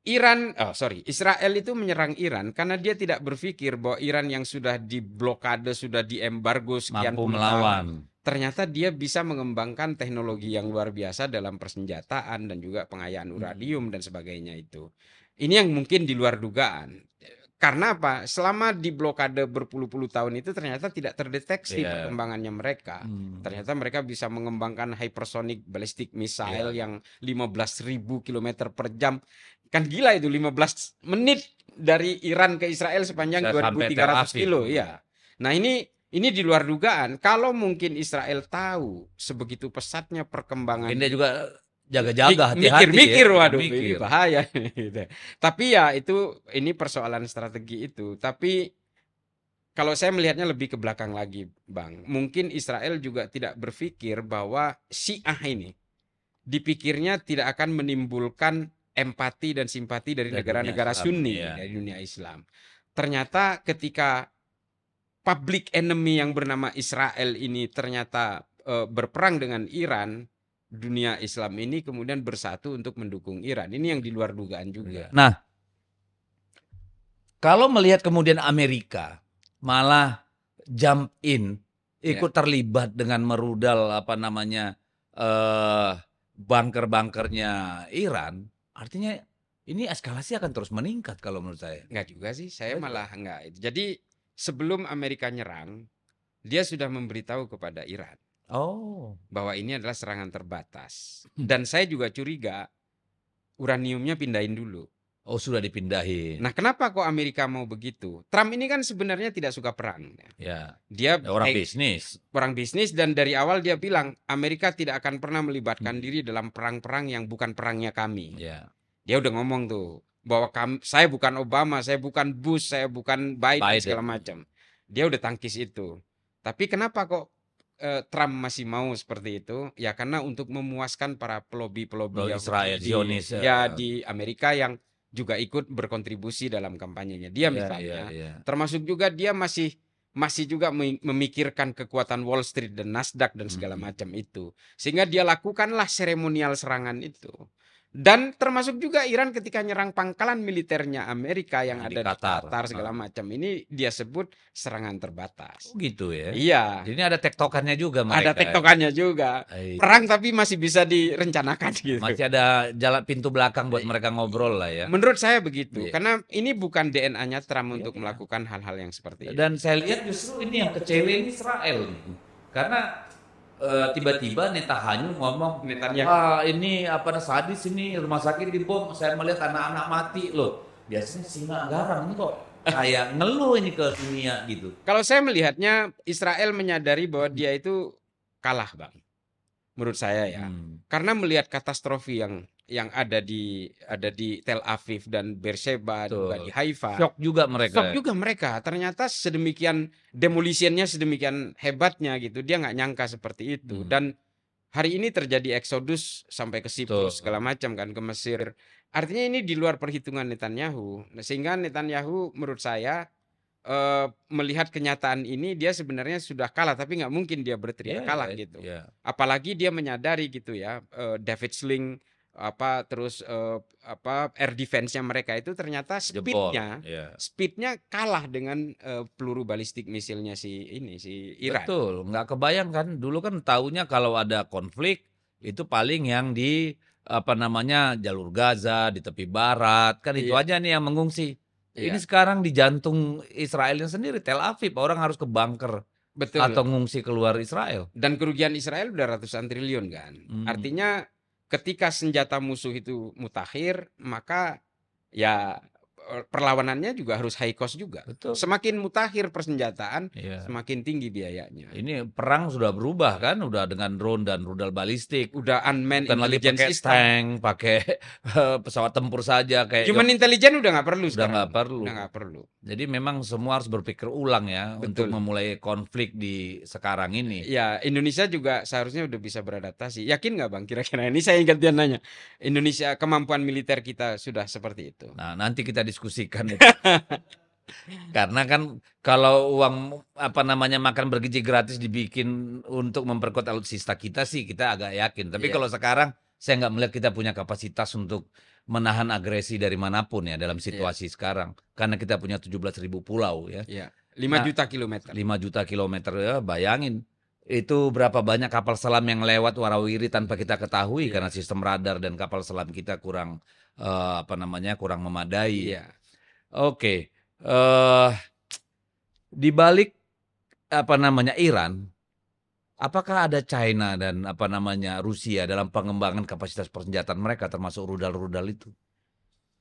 Israel itu menyerang Iran karena dia tidak berpikir bahwa Iran yang sudah diblokade, sudah diembargo sekian mampu puluh tahun, melawan. ternyata dia bisa mengembangkan teknologi yang luar biasa dalam persenjataan dan juga pengayaan uranium dan sebagainya itu. Ini yang mungkin di luar dugaan. Karena apa? Selama diblokade berpuluh-puluh tahun itu ternyata tidak terdeteksi Iya. perkembangannya mereka. Ternyata mereka bisa mengembangkan hypersonic ballistic missile yang 15.000 km per jam. Kan gila itu 15 menit dari Iran ke Israel sepanjang Bisa sampai Tel 2.300 Aviv. kilo. Ya. Nah ini di luar dugaan. Kalau mungkin Israel tahu sebegitu pesatnya perkembangan, Mungkin dia juga jaga-jaga, hati-hati mikir-mikir, ya. waduh ini Mikir. bahaya. Gitu. Tapi ya ini persoalan strategi itu. Tapi kalau saya melihatnya lebih ke belakang lagi, Bang. Mungkin Israel juga tidak berpikir bahwa Syiah ini dipikirnya tidak akan menimbulkan empati dan simpati dari Dari dunia negara-negara Islam, Sunni, iya. dari dunia Islam. Ternyata ketika public enemy yang bernama Israel ini ternyata berperang dengan Iran, dunia Islam ini kemudian bersatu untuk mendukung Iran. Ini yang di luar dugaan juga. Nah, kalau melihat kemudian Amerika malah jump in, ikut terlibat dengan merudal bunker-bunkernya Iran, artinya ini eskalasi akan terus meningkat kalau menurut saya. Enggak juga sih, saya malah enggak. Jadi sebelum Amerika nyerang, dia sudah memberitahu kepada Iran bahwa ini adalah serangan terbatas. Dan saya juga curiga uraniumnya pindahin dulu. Oh, sudah dipindahin. Nah, kenapa kok Amerika mau begitu? Trump ini kan sebenarnya tidak suka perang. Ya. Dia orang bisnis. Orang bisnis, dan dari awal dia bilang Amerika tidak akan pernah melibatkan diri dalam perang-perang yang bukan perangnya kami. Ya. Dia udah ngomong tuh bahwa saya bukan Obama, saya bukan Bush, saya bukan Biden. Segala macam. Dia udah tangkis itu. Tapi kenapa kok Trump masih mau seperti itu? Ya karena untuk memuaskan para pelobi-pelobi Israel, Zionis, di Amerika yang juga ikut berkontribusi dalam kampanyenya. Dia misalnya, termasuk juga dia masih juga memikirkan kekuatan Wall Street dan Nasdaq dan segala macam itu. Sehingga dia lakukanlah seremonial serangan itu. Dan termasuk juga Iran ketika nyerang pangkalan militernya Amerika yang ada di Qatar segala macam. Ini dia sebut serangan terbatas. Oh gitu ya? Iya. Jadi ada tektokannya juga mereka. Ada tektokannya juga. Perang tapi masih bisa direncanakan gitu. Masih ada jalan pintu belakang buat mereka ngobrol lah ya. Menurut saya begitu. Karena ini bukan DNA-nya Trump untuk melakukan hal-hal yang seperti ini. Dan saya lihat justru ini yang kecewa ini Israel. Karena tiba-tiba Netanyahu ngomong, ini sadis ini, rumah sakit dibom, saya melihat anak-anak mati loh. Biasanya singa garang ini kok kayak ngeluh ini ke dunia gitu. Kalau saya melihatnya Israel menyadari bahwa dia itu kalah, Bang. Menurut saya ya. Karena melihat katastrofi yang ada di Tel Aviv dan Beersheba, juga di Haifa. Shock juga mereka. Ternyata sedemikian demolitionnya sedemikian hebatnya gitu. Dia nggak nyangka seperti itu. Dan hari ini terjadi eksodus sampai ke Siprus segala macam kan, ke Mesir. Artinya ini di luar perhitungan Netanyahu. Sehingga Netanyahu menurut saya melihat kenyataan ini dia sebenarnya sudah kalah, tapi nggak mungkin dia berteriak kalah gitu. Apalagi dia menyadari gitu ya, David Sling air defense-nya mereka itu ternyata speednya kalah dengan peluru balistik misilnya si Iran. Betul, nggak kebayang kan, dulu kan taunya kalau ada konflik itu paling yang di jalur Gaza, di tepi barat, kan itu aja nih yang mengungsi. Ini sekarang di jantung Israelnya sendiri, Tel Aviv, orang harus ke bunker. Betul. Atau ngungsi keluar Israel. Dan kerugian Israel udah ratusan triliun kan. Artinya ketika senjata musuh itu mutakhir, maka ya perlawanannya juga harus high cost juga. Betul. Semakin mutakhir persenjataan, Iya. semakin tinggi biayanya. Ini perang sudah berubah kan, udah dengan drone dan rudal balistik. Udah unmanned Bukan lagi intelligence pakai system. tank, pakai pesawat tempur saja kayak Human intelligence udah nggak perlu udah sekarang. nggak perlu. Udah nggak perlu. Jadi memang semua harus berpikir ulang ya untuk Betul. memulai konflik di sekarang ini. Ya, Indonesia juga seharusnya udah bisa beradaptasi. Yakin nggak Bang? Kira-kira ini saya gantian nanya. Indonesia, kemampuan militer kita sudah seperti itu. Nah, nanti kita diskusikan itu. Karena kan kalau uang makan bergizi gratis dibikin untuk memperkuat alutsista kita sih kita agak yakin. Tapi Iya. kalau sekarang saya nggak melihat kita punya kapasitas untuk menahan agresi dari manapun ya dalam situasi sekarang. Karena kita punya 17.000 pulau ya. Iya. 5 juta kilometer. 5 juta kilometer ya, bayangin. Itu berapa banyak kapal selam yang lewat warawiri tanpa kita ketahui karena sistem radar dan kapal selam kita kurang kurang memadai. Iya. Oke. Di balik Iran, apakah ada China dan Rusia dalam pengembangan kapasitas persenjataan mereka termasuk rudal-rudal itu?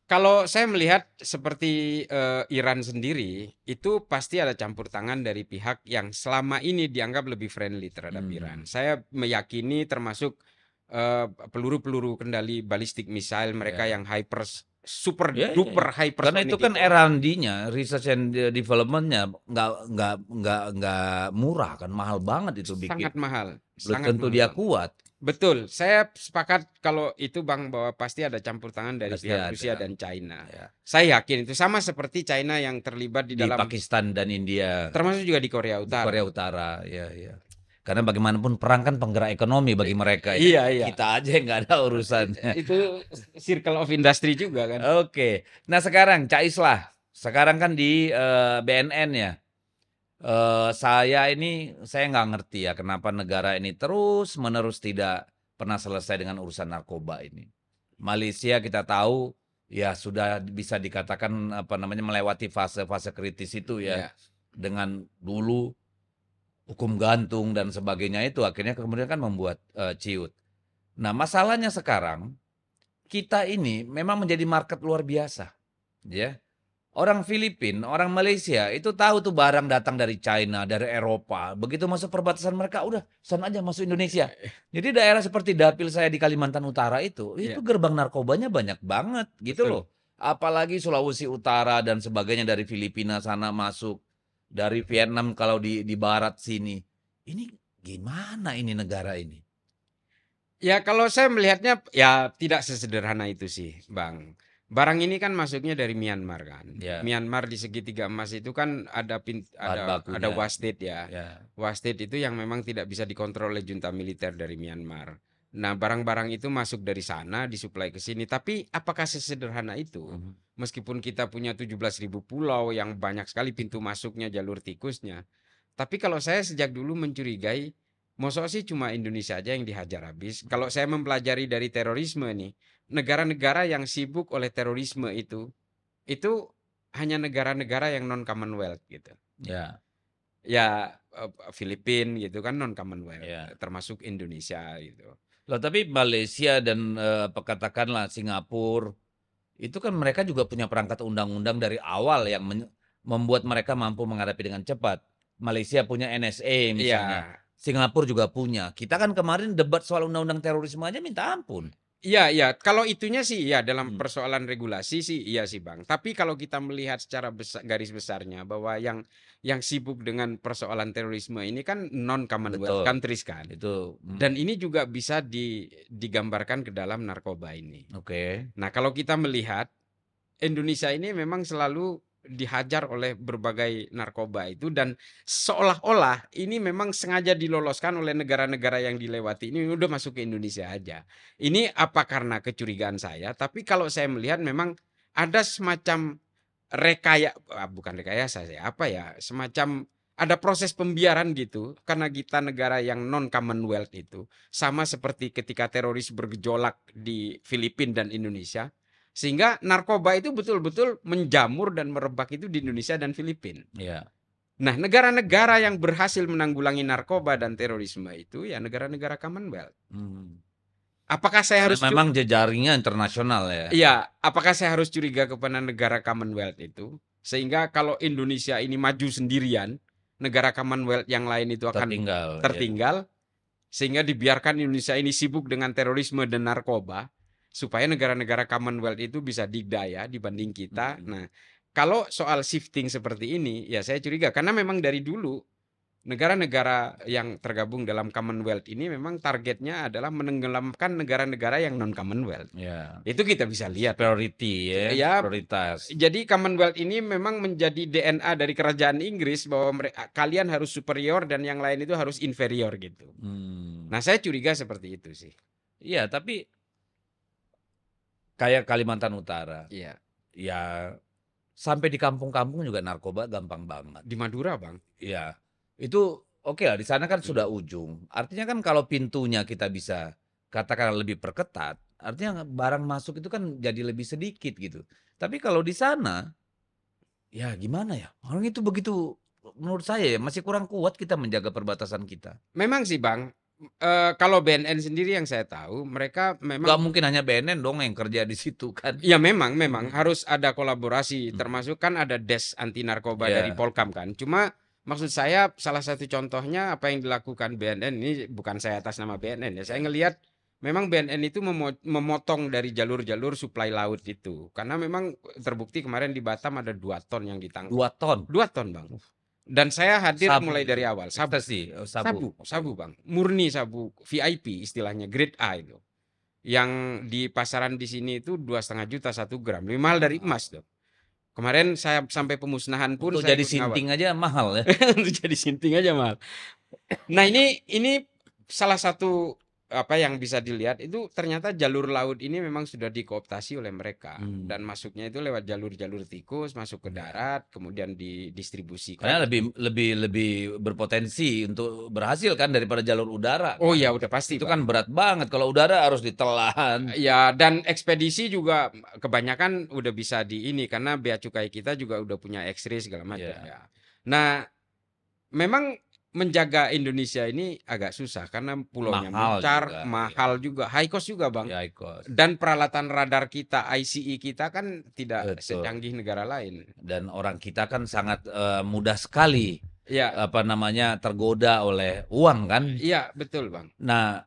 Kalau saya melihat seperti Iran sendiri, itu pasti ada campur tangan dari pihak yang selama ini dianggap lebih friendly terhadap Iran. Saya meyakini termasuk peluru-peluru kendali balistik missile mereka yang super duper hypersonic. Karena itu kan R&D-nya, research and development-nya nggak murah kan, mahal banget itu bikin. Sangat mahal. Belum tentu dia kuat. Betul, saya sepakat kalau itu Bang bahwa pasti ada campur tangan dari pihak Rusia dan China. Ya. Saya yakin itu sama seperti China yang terlibat di dalam Pakistan dan India. Termasuk juga di Korea Utara. Korea Utara, ya. Karena bagaimanapun perang kan penggerak ekonomi bagi mereka. Iya. Kita aja nggak ada urusannya. Itu circle of industry juga kan. Oke. Nah sekarang Cak Islah, sekarang kan di BNN ya. Saya nggak ngerti ya kenapa negara ini terus-menerus tidak pernah selesai dengan urusan narkoba ini. Malaysia kita tahu ya sudah bisa dikatakan melewati fase-fase kritis itu ya. Dengan dulu hukum gantung dan sebagainya itu akhirnya kemudian kan membuat ciut. Nah masalahnya sekarang kita ini memang menjadi market luar biasa, ya. Orang Filipina, orang Malaysia itu tahu tuh barang datang dari China, dari Eropa. Begitu masuk perbatasan mereka, udah sana aja masuk Indonesia. Jadi daerah seperti dapil saya di Kalimantan Utara itu gerbang narkobanya banyak banget gitu loh. Apalagi Sulawesi Utara dan sebagainya dari Filipina sana masuk. Dari Vietnam kalau di barat sini. Ini gimana ini negara ini? Ya kalau saya melihatnya ya tidak sesederhana itu sih Bang. Barang ini kan masuknya dari Myanmar kan. Myanmar di segitiga emas itu kan ada wasted ya. Wasted itu yang memang tidak bisa dikontrol oleh junta militer dari Myanmar. Nah, barang-barang itu masuk dari sana, disuplai ke sini. Tapi apakah sesederhana itu? Meskipun kita punya 17.000 pulau yang banyak sekali pintu masuknya, jalur tikusnya. Tapi kalau saya sejak dulu mencurigai, mosok sih cuma Indonesia aja yang dihajar habis. Kalau saya mempelajari dari terorisme nih, negara-negara yang sibuk oleh terorisme itu hanya negara-negara yang non Commonwealth gitu. Ya Filipina gitu kan non Commonwealth, termasuk Indonesia gitu. Loh, tapi Malaysia dan katakanlah Singapura itu kan mereka juga punya perangkat undang-undang dari awal yang membuat mereka mampu menghadapi dengan cepat. Malaysia punya NSA misalnya. Singapura juga punya. Kita kan kemarin debat soal undang-undang terorisme aja minta ampun. Iya. Kalau itunya sih ya dalam persoalan regulasi sih iya sih Bang. Tapi kalau kita melihat secara garis besarnya bahwa yang sibuk dengan persoalan terorisme ini kan non Commonwealth countries kan. Dan ini juga bisa digambarkan ke dalam narkoba ini. Nah, kalau kita melihat Indonesia ini memang selalu dihajar oleh berbagai narkoba itu dan seolah-olah ini memang sengaja diloloskan oleh negara-negara yang dilewati ini udah masuk ke Indonesia aja. Ini apa karena kecurigaan saya, tapi kalau saya melihat memang ada semacam bukan rekayasa semacam ada proses pembiaran gitu karena kita negara yang non Commonwealth itu sama seperti ketika teroris bergejolak di Filipina dan Indonesia. Sehingga narkoba itu betul-betul menjamur dan merebak itu di Indonesia dan Filipina. Nah, negara-negara yang berhasil menanggulangi narkoba dan terorisme itu ya negara-negara Commonwealth. Apakah saya Karena harus memang jejaringnya internasional ya. iya, apakah saya harus curiga kepada negara Commonwealth itu? Sehingga kalau Indonesia ini maju sendirian, negara Commonwealth yang lain itu akan Tertinggal. Ya. tertinggal, sehingga dibiarkan Indonesia ini sibuk dengan terorisme dan narkoba, supaya negara-negara Commonwealth itu bisa dikdaya dibanding kita. Nah, kalau soal shifting seperti ini, ya saya curiga karena memang dari dulu negara-negara yang tergabung dalam Commonwealth ini memang targetnya adalah menenggelamkan negara-negara yang non Commonwealth. Ya. Itu kita bisa lihat. Priority ya, Ya, prioritas. jadi Commonwealth ini memang menjadi DNA dari kerajaan Inggris bahwa kalian harus superior dan yang lain itu harus inferior gitu. Nah, saya curiga seperti itu sih. Iya, tapi kayak Kalimantan Utara. Iya. Ya, sampai di kampung-kampung juga narkoba gampang banget. Di Madura, Bang. Iya. Itu oke lah, di sana kan sudah ujung. Artinya kan kalau pintunya kita bisa katakan lebih perketat, artinya barang masuk itu kan jadi lebih sedikit gitu. Tapi kalau di sana, ya gimana ya? Orang itu begitu, menurut saya ya masih kurang kuat kita menjaga perbatasan kita. Memang sih, Bang. Kalau BNN sendiri yang saya tahu, mereka Gak memang mungkin hanya BNN dong yang kerja di situ kan. ya memang harus ada kolaborasi, Hmm. termasuk kan ada Des anti narkoba Ya. dari Polkam kan. Cuma maksud saya salah satu contohnya apa yang dilakukan BNN ini bukan saya atas nama BNN ya. Saya ngelihat memang BNN itu memotong dari jalur-jalur suplai laut itu. Karena memang terbukti kemarin di Batam ada 2 ton yang ditangkap. 2 ton. 2 ton, Bang. Dan saya hadir Sabu mulai dari itu. awal. Sabu. Ekstasi. Oh, sabu. Sabu, Bang. Murni sabu VIP istilahnya, grade A itu. Yang di pasaran di sini itu 2,5 juta 1 gram. Lebih mahal dari emas tuh. Kemarin saya sampai pemusnahan pun Untuk saya jadi ikut ngawal. sinting aja mahal ya. Untuk jadi sinting aja mahal. Nah, ini salah satu apa yang bisa dilihat itu ternyata jalur laut ini memang sudah dikooptasi oleh mereka dan masuknya itu lewat jalur-jalur tikus masuk ke darat kemudian didistribusikan. Karena lebih berpotensi untuk berhasil kan daripada jalur udara. Oh kan. ya udah pasti Itu Pak. kan berat banget kalau udara harus ditelan. Ya dan ekspedisi juga kebanyakan udah bisa di ini karena bea cukai kita juga udah punya X-ray segala macam ya. Nah, memang menjaga Indonesia ini agak susah karena pulaunya mahal juga, high cost juga Bang. Ya, high cost. Dan peralatan radar kita, ICE kita kan tidak Betul. secanggih negara lain. Dan orang kita kan sangat mudah sekali Ya, tergoda oleh uang kan. iya betul Bang. Nah,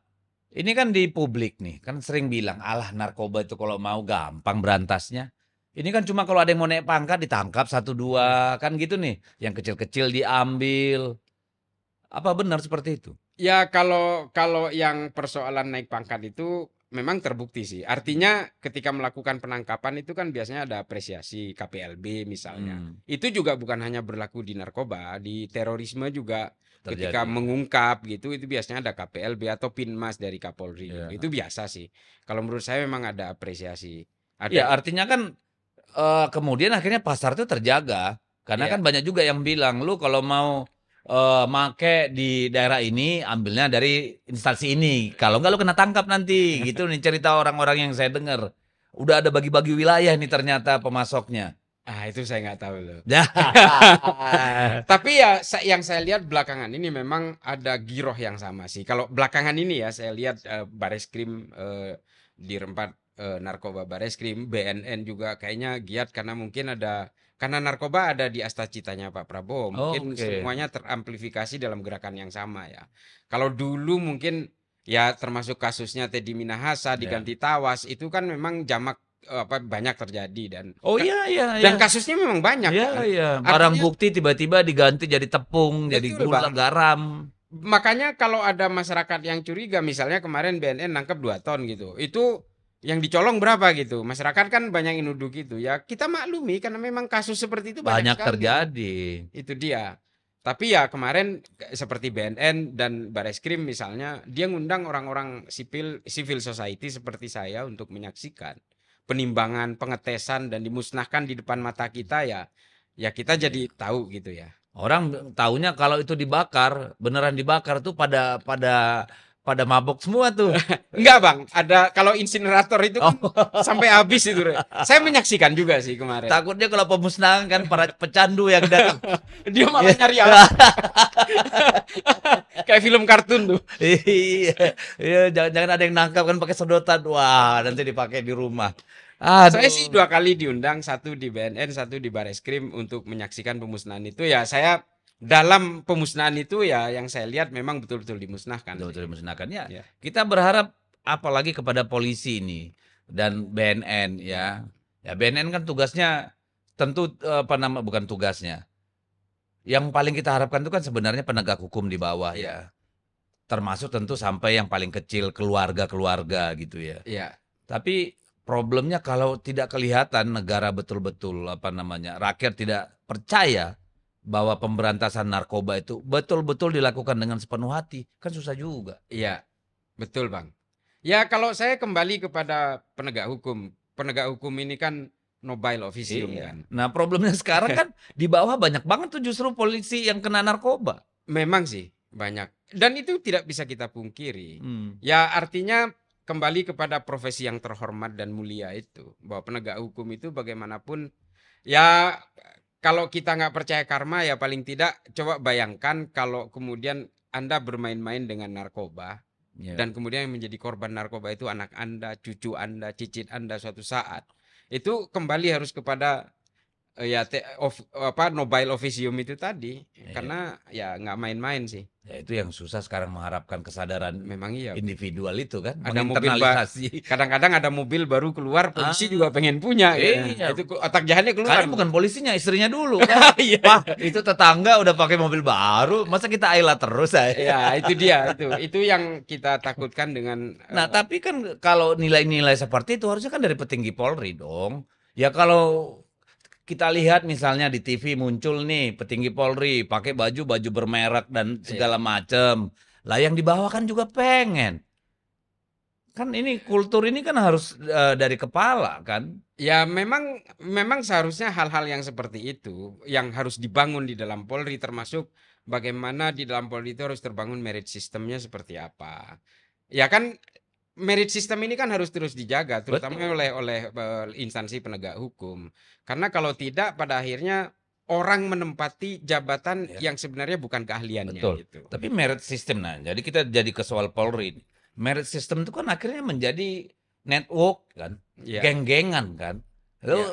ini kan di publik nih, kan sering bilang, alah narkoba itu kalau mau gampang berantasnya. Ini kan cuma kalau ada yang mau naik pangkat ditangkap 1-2, kan gitu nih. Yang kecil-kecil diambil. Apa benar seperti itu? Ya kalau yang persoalan naik pangkat itu memang terbukti sih. Artinya ketika melakukan penangkapan itu kan biasanya ada apresiasi KPLB misalnya. Itu juga bukan hanya berlaku di narkoba, di terorisme juga ketika mengungkap gitu itu biasanya ada KPLB atau Pinmas dari Kapolri. Itu biasa sih. Kalau menurut saya memang ada apresiasi. Ya artinya kan kemudian akhirnya pasar itu terjaga. Karena kan banyak juga yang bilang, lu kalau mau make di daerah ini ambilnya dari instansi ini, kalau enggak lu kena tangkap nanti. Gitu nih cerita orang-orang yang saya dengar. Udah ada bagi-bagi wilayah nih ternyata pemasoknya. Itu saya nggak tahu loh. Tapi ya yang saya lihat belakangan ini memang ada giroh yang sama sih. Kalau belakangan ini ya saya lihat Bareskrim di rempat narkoba Bareskrim, BNN juga kayaknya giat karena mungkin karena narkoba ada di astacitanya Pak Prabowo. Mungkin semuanya teramplifikasi dalam gerakan yang sama ya. Kalau dulu mungkin ya termasuk kasusnya Teddy Minahasa diganti Tawas itu kan memang jamak banyak terjadi dan dan kasusnya memang banyak kan? Barang bukti tiba-tiba diganti jadi tepung, jadi gula, garam. Makanya kalau ada masyarakat yang curiga misalnya kemarin BNN nangkep 2 ton gitu. Itu yang dicolong berapa gitu. Masyarakat kan banyak yang nuduh gitu. Ya kita maklumi karena memang kasus seperti itu banyak terjadi. Itu dia. Tapi ya kemarin seperti BNN dan Bareskrim misalnya dia ngundang orang-orang civil society seperti saya untuk menyaksikan penimbangan, pengetesan dan dimusnahkan di depan mata kita ya kita jadi tahu gitu ya. Orang taunya kalau itu dibakar, beneran dibakar tuh pada pada mabok semua tuh. Enggak Bang, ada kalau insinerator itu Oh, kan sampai habis itu. Saya menyaksikan juga sih kemarin. takutnya kalau pemusnahan kan para pecandu yang datang. Dia malah nyari alat kayak film kartun tuh. Iya, iya, jangan-jangan ada yang nangkap kan pakai sedotan. Wah, nanti dipakai di rumah. Saya sih Aduh. 2 kali diundang, satu di BNN, satu di Bareskrim untuk menyaksikan pemusnahan itu. Ya saya dalam pemusnahan itu ya yang saya lihat memang betul-betul dimusnahkan sih. Betul-betul dimusnahkan ya. Ya. Kita berharap apalagi kepada polisi ini dan BNN ya. Ya BNN kan tugasnya tentu bukan tugasnya. Yang paling kita harapkan itu kan sebenarnya penegak hukum di bawah ya. Termasuk tentu sampai yang paling kecil keluarga-keluarga gitu ya. Iya. Tapi problemnya kalau tidak kelihatan negara betul-betul rakyat tidak percaya bahwa pemberantasan narkoba itu betul-betul dilakukan dengan sepenuh hati, kan susah juga. Iya, betul Bang. Ya kalau saya kembali kepada penegak hukum. Penegak hukum ini kan nobile officium Iya. kan. Nah, problemnya sekarang kan di bawah banyak banget tuh justru polisi yang kena narkoba. Memang sih banyak. Dan itu tidak bisa kita pungkiri. Hmm. Ya artinya kembali kepada profesi yang terhormat dan mulia itu. Bahwa penegak hukum itu bagaimanapun ya kalau kita nggak percaya karma ya paling tidak coba bayangkan kalau kemudian Anda bermain-main dengan narkoba Ya. dan kemudian yang menjadi korban narkoba itu anak Anda, cucu Anda, cicit Anda suatu saat. Itu kembali harus kepada nobile officium itu tadi. Iya. Karena ya nggak main-main sih. Ya itu yang susah sekarang mengharapkan kesadaran Memang iya. individual itu kan, Ada mobil menginternalisasi. Kadang-kadang ada mobil baru keluar, polisi Ah, juga pengen punya. iya. Itu otak jahatnya keluar. Karena bukan polisinya, istrinya dulu kan. Iya. Wah, itu tetangga udah pakai mobil baru, masa kita ailat terus saya? Ya, itu dia itu yang kita takutkan dengan Nah, tapi kan kalau nilai-nilai seperti itu harusnya kan dari petinggi Polri dong. Ya kalau kita lihat misalnya di TV muncul nih petinggi Polri pakai baju bermerek dan segala macem. Lah yang di bawah kan juga pengen. Kan ini kultur ini kan harus dari kepala kan. ya memang seharusnya hal-hal yang seperti itu yang harus dibangun di dalam Polri termasuk bagaimana di dalam Polri itu harus terbangun merit sistemnya seperti apa. Ya kan merit system ini kan harus terus dijaga terutama Betul. oleh instansi penegak hukum. Karena kalau tidak pada akhirnya orang menempati jabatan Ya. yang sebenarnya bukan keahliannya Betul. gitu. Tapi merit system nah, jadi kita jadi ke soal Polri. Merit system itu kan akhirnya menjadi network kan, Ya. geng-gengan kan. Lalu Ya.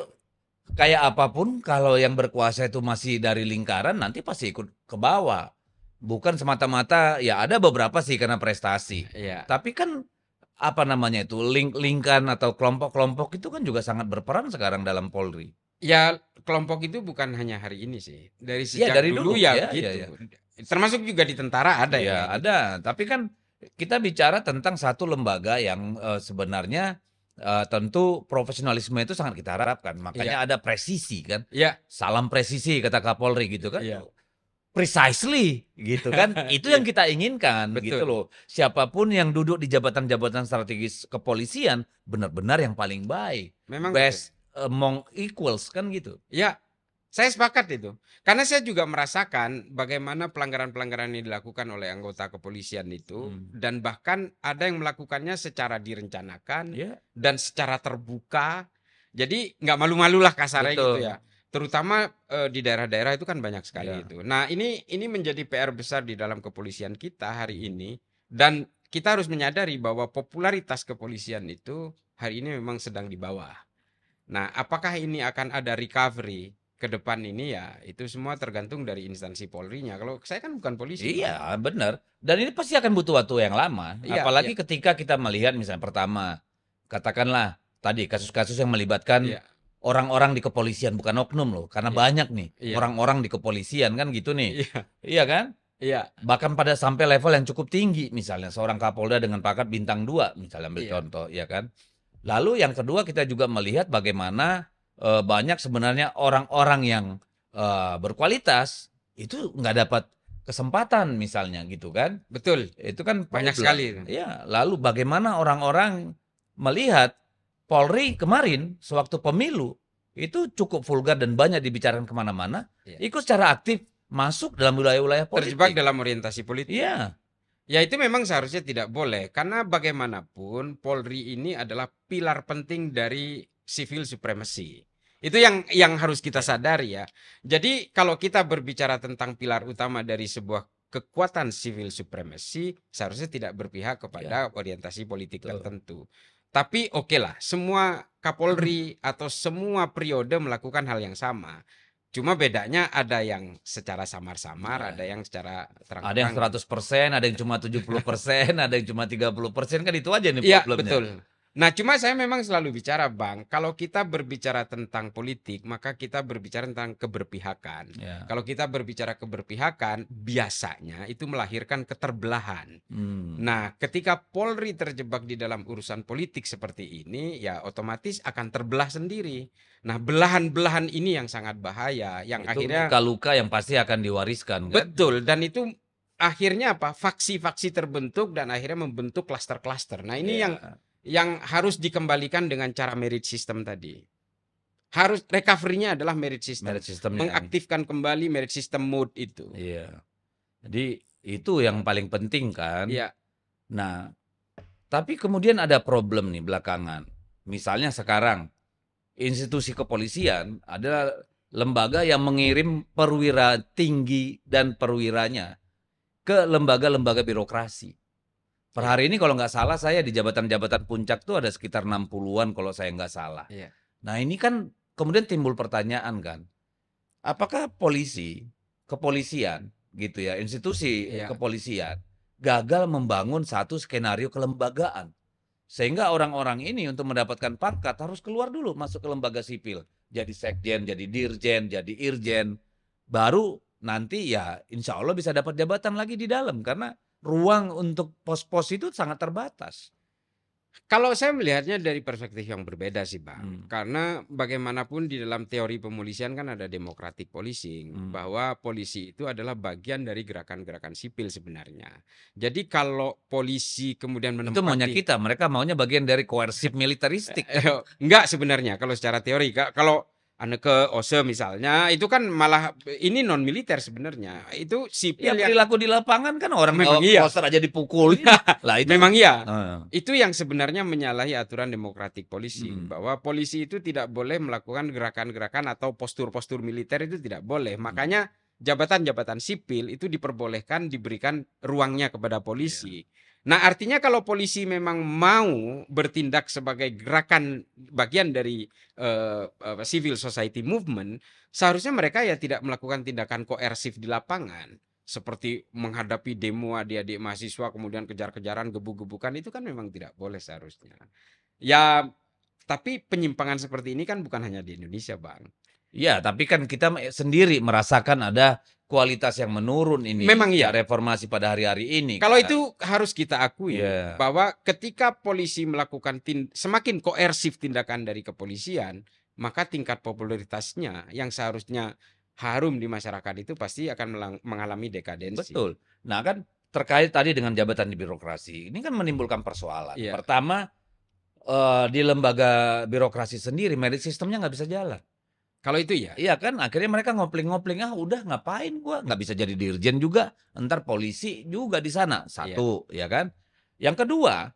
kayak apapun kalau yang berkuasa itu masih dari lingkaran nanti pasti ikut ke bawah. Bukan semata-mata ya ada beberapa sih karena prestasi. Ya. Tapi kan lingkan atau kelompok-kelompok itu kan juga sangat berperan sekarang dalam Polri. Ya kelompok itu bukan hanya hari ini sih. Dari Ya, sejak dari dulu dulu. ya Ya, gitu. ya, ya. Termasuk juga di tentara ada Ya, ya. ada. Tapi kan kita bicara tentang satu lembaga yang sebenarnya tentu profesionalisme itu sangat kita harapkan. Makanya ada presisi kan. Ya. Salam presisi kata Kapolri gitu kan. Iya. Precisely gitu kan. Itu yang kita inginkan gitu Betul. loh. Siapapun yang duduk di jabatan-jabatan strategis kepolisian benar-benar yang paling baik. Memang Best among equals kan gitu. Ya, saya sepakat itu. Karena saya juga merasakan bagaimana pelanggaran-pelanggaran yang dilakukan oleh anggota kepolisian itu dan bahkan ada yang melakukannya secara direncanakan Ya. dan secara terbuka. Jadi nggak malu-malulah kasarnya gitu Betul. ya. Terutama di daerah-daerah itu kan banyak sekali Ya. itu. Nah, ini menjadi PR besar di dalam kepolisian kita hari ini dan kita harus menyadari bahwa popularitas kepolisian itu hari ini memang sedang di bawah. Nah, apakah ini akan ada recovery ke depan ini ya itu semua tergantung dari instansi Polri-nya. Kalau saya kan bukan polisi, Bang. Iya, benar. Dan ini pasti akan butuh waktu yang lama. Iya, Apalagi ketika kita melihat misalnya pertama, katakanlah tadi kasus-kasus yang melibatkan Iya. orang-orang di kepolisian, bukan oknum loh. Karena Iya. banyak nih Iya. orang-orang di kepolisian kan gitu nih. Iya. Iya kan? Iya. Bahkan pada sampai level yang cukup tinggi. Misalnya seorang Kapolda dengan pangkat bintang 2, misalnya ambil Iya. contoh, ya kan? Lalu yang kedua kita juga melihat bagaimana banyak sebenarnya orang-orang yang berkualitas itu nggak dapat kesempatan misalnya gitu kan. Betul. Itu kan Banyak problem. sekali itu. Iya, lalu bagaimana orang-orang melihat Polri kemarin sewaktu pemilu itu cukup vulgar dan banyak dibicarakan kemana-mana, Iya. ikut secara aktif masuk dalam wilayah-wilayah politik. Terjebak dalam orientasi politik. Iya. Ya itu memang seharusnya tidak boleh karena bagaimanapun Polri ini adalah pilar penting dari civil supremacy. Itu yang harus kita Ya, sadari ya. Jadi kalau kita berbicara tentang pilar utama dari sebuah kekuatan civil supremacy, seharusnya tidak berpihak ya, kepada orientasi politik betul. tertentu. Tapi oke lah, semua Kapolri atau semua periode melakukan hal yang sama. Cuma bedanya ada yang secara samar-samar, ada Ya. yang secara Ada yang terang-terangan. 100%, ada yang cuma 70%, ada yang cuma 30%, kan itu aja nih Iya, problemnya. betul. Nah, cuma saya memang selalu bicara, Bang, kalau kita berbicara tentang politik, maka kita berbicara tentang keberpihakan. Ya. Kalau kita berbicara keberpihakan, biasanya itu melahirkan keterbelahan. Hmm. Nah, ketika Polri terjebak di dalam urusan politik seperti ini, ya otomatis akan terbelah sendiri. Nah, belahan-belahan ini yang sangat bahaya, yang Itu akhirnya luka-luka yang pasti akan diwariskan kan? betul, dan itu akhirnya apa? Faksi-faksi terbentuk dan akhirnya membentuk klaster-klaster. Nah, ini Ya, yang harus dikembalikan dengan cara merit system tadi. Harus recovery-nya adalah merit system. merit sistemnya. Mengaktifkan kembali merit system mode itu. Iya. Jadi itu yang paling penting kan. Iya, Nah, tapi kemudian ada problem nih belakangan. Misalnya sekarang institusi kepolisian adalah lembaga yang mengirim perwira tinggi dan perwiranya ke lembaga-lembaga birokrasi. Per iya, hari ini kalau nggak salah saya di jabatan-jabatan puncak tuh ada sekitar 60-an kalau saya nggak salah. iya. Nah ini kan kemudian timbul pertanyaan kan, apakah kepolisian gitu ya, institusi Iya. kepolisian gagal membangun satu skenario kelembagaan. Sehingga orang-orang ini untuk mendapatkan pangkat harus keluar dulu masuk ke lembaga sipil. Jadi sekjen, jadi dirjen, jadi irjen. Baru nanti ya insya Allah bisa dapat jabatan lagi di dalam. Karena ruang untuk pos-pos itu sangat terbatas. Kalau saya melihatnya dari perspektif yang berbeda sih, Bang. Hmm, Karena bagaimanapun di dalam teori pemolisian kan ada democratic policing, hmm. bahwa polisi itu adalah bagian dari gerakan-gerakan sipil sebenarnya. Jadi kalau polisi kemudian Itu maunya menempati kita, mereka maunya bagian dari koersif militeristik kan. enggak sebenarnya kalau secara teori. Kalau Anneke Ose misalnya itu kan malah ini non militer sebenarnya. Itu Ya sipil yang perilaku di lapangan kan orang memang bawa iya. poster aja dipukulin. Lah itu. Memang iya. eh, Itu yang sebenarnya menyalahi aturan democratic policing, hmm, bahwa polisi itu tidak boleh melakukan gerakan-gerakan atau postur-postur militer itu tidak boleh. hmm, Makanya jabatan-jabatan sipil itu diperbolehkan diberikan ruangnya kepada iya. polisi. Nah, artinya kalau polisi memang mau bertindak sebagai gerakan bagian dari civil society movement, seharusnya mereka ya tidak melakukan tindakan koersif di lapangan seperti menghadapi demo adik-adik mahasiswa kemudian kejar-kejaran gebuk-gebukan itu kan memang tidak boleh seharusnya. Ya, tapi penyimpangan seperti ini kan bukan hanya di Indonesia, Bang. Iya, tapi kan kita sendiri merasakan ada kualitas yang menurun ini Memang sejak iya. reformasi pada hari-hari ini Kalau kan. itu harus kita akui Iya, bahwa ketika polisi melakukan semakin koersif tindakan dari kepolisian, maka tingkat popularitasnya yang seharusnya harum di masyarakat itu pasti akan mengalami dekadensi. betul. Nah kan terkait tadi dengan jabatan di birokrasi, ini kan menimbulkan persoalan. Iya. Pertama, di lembaga birokrasi sendiri merit sistemnya nggak bisa jalan. Kalau itu ya. Iya kan, akhirnya mereka ngopling-ngopling, ah udah ngapain gua, nggak bisa jadi dirjen juga, ntar polisi juga di sana. Iya. Satu, ya kan. Yang kedua,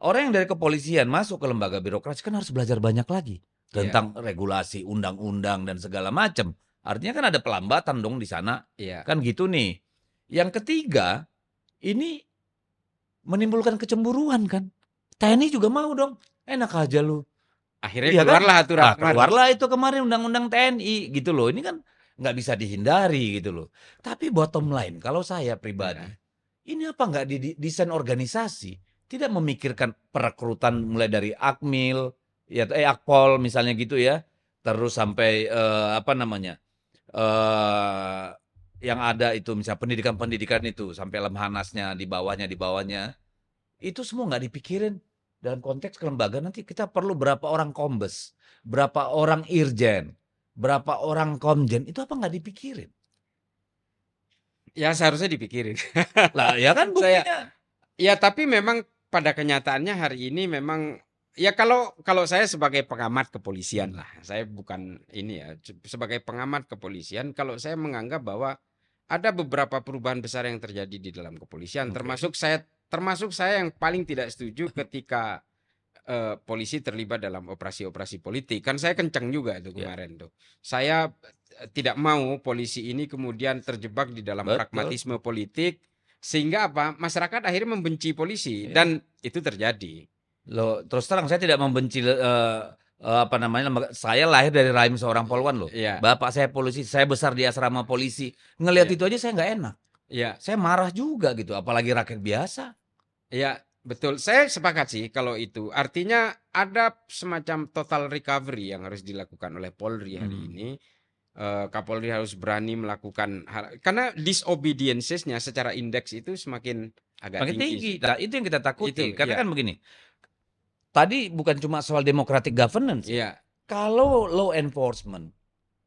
orang yang dari kepolisian masuk ke lembaga birokrasi kan harus belajar banyak lagi Iya. tentang regulasi, undang-undang dan segala macam. Artinya kan ada pelambatan dong di sana. Iya. Kan gitu nih. Yang ketiga, ini menimbulkan kecemburuan kan. TNI juga mau dong. Enak aja lu. Akhirnya Iya kan? keluarlah aturan Nah, kemarin. keluarlah itu kemarin undang-undang TNI gitu loh. Ini kan nggak bisa dihindari gitu loh. Tapi bottom line, kalau saya pribadi, Iya. ini apa nggak di desain organisasi tidak memikirkan perekrutan mulai dari Akmil, ya Akpol misalnya gitu ya, terus sampai apa namanya yang ada itu misalnya pendidikan-pendidikan itu sampai Lemhanasnya di bawahnya itu semua nggak dipikirin dalam konteks kelembagaan. Nanti kita perlu berapa orang kombes, berapa orang irjen, berapa orang komjen, itu apa nggak dipikirin? Ya seharusnya dipikirin. Lah ya kan Saya buktinya. ya tapi memang pada kenyataannya hari ini memang ya kalau saya sebagai pengamat kepolisian Hmm, lah, saya bukan ini ya, sebagai pengamat kepolisian kalau saya menganggap bahwa ada beberapa perubahan besar yang terjadi di dalam kepolisian, Oke. termasuk saya yang paling tidak setuju ketika polisi terlibat dalam operasi-operasi politik. Kan saya kencang juga itu Ya, kemarin tuh. Saya tidak mau polisi ini kemudian terjebak di dalam betul. pragmatisme politik sehingga apa? Masyarakat akhirnya membenci polisi Iya. dan itu terjadi. Loh, terus terang saya tidak membenci apa namanya, saya lahir dari rahim seorang polwan loh. Iya, Bapak saya polisi, saya besar di asrama polisi. Ngelihat iya, itu aja saya nggak enak. iya. Saya marah juga gitu, apalagi rakyat biasa. Iya, betul. Saya sepakat sih kalau itu. Artinya ada semacam total recovery yang harus dilakukan oleh Polri hari Hmm. ini. Kapolri harus berani melakukan hal karena disobediences-nya secara indeks itu semakin agak Makin tinggi tinggi. sih. Nah, itu yang kita takuti. Itu, Karena ya, kan begini, tadi bukan cuma soal democratic governance ya. iya, Kalau law enforcement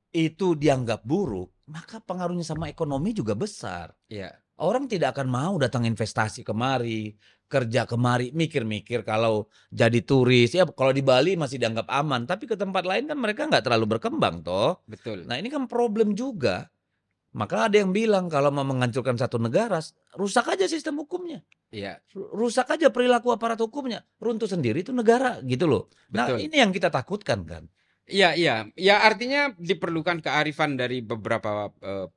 itu dianggap buruk, maka pengaruhnya sama ekonomi juga besar. iya, Orang tidak akan mau datang investasi kemari, kerja kemari, mikir-mikir kalau jadi turis. Ya kalau di Bali masih dianggap aman, tapi ke tempat lain kan mereka nggak terlalu berkembang toh. betul. Nah ini kan problem juga. Maka ada yang bilang kalau mau menghancurkan satu negara, rusak aja sistem hukumnya. Iya, Rusak aja perilaku aparat hukumnya. Runtuh sendiri itu negara gitu loh. Nah betul. ini yang kita takutkan kan. Iya, iya. Ya artinya diperlukan kearifan dari beberapa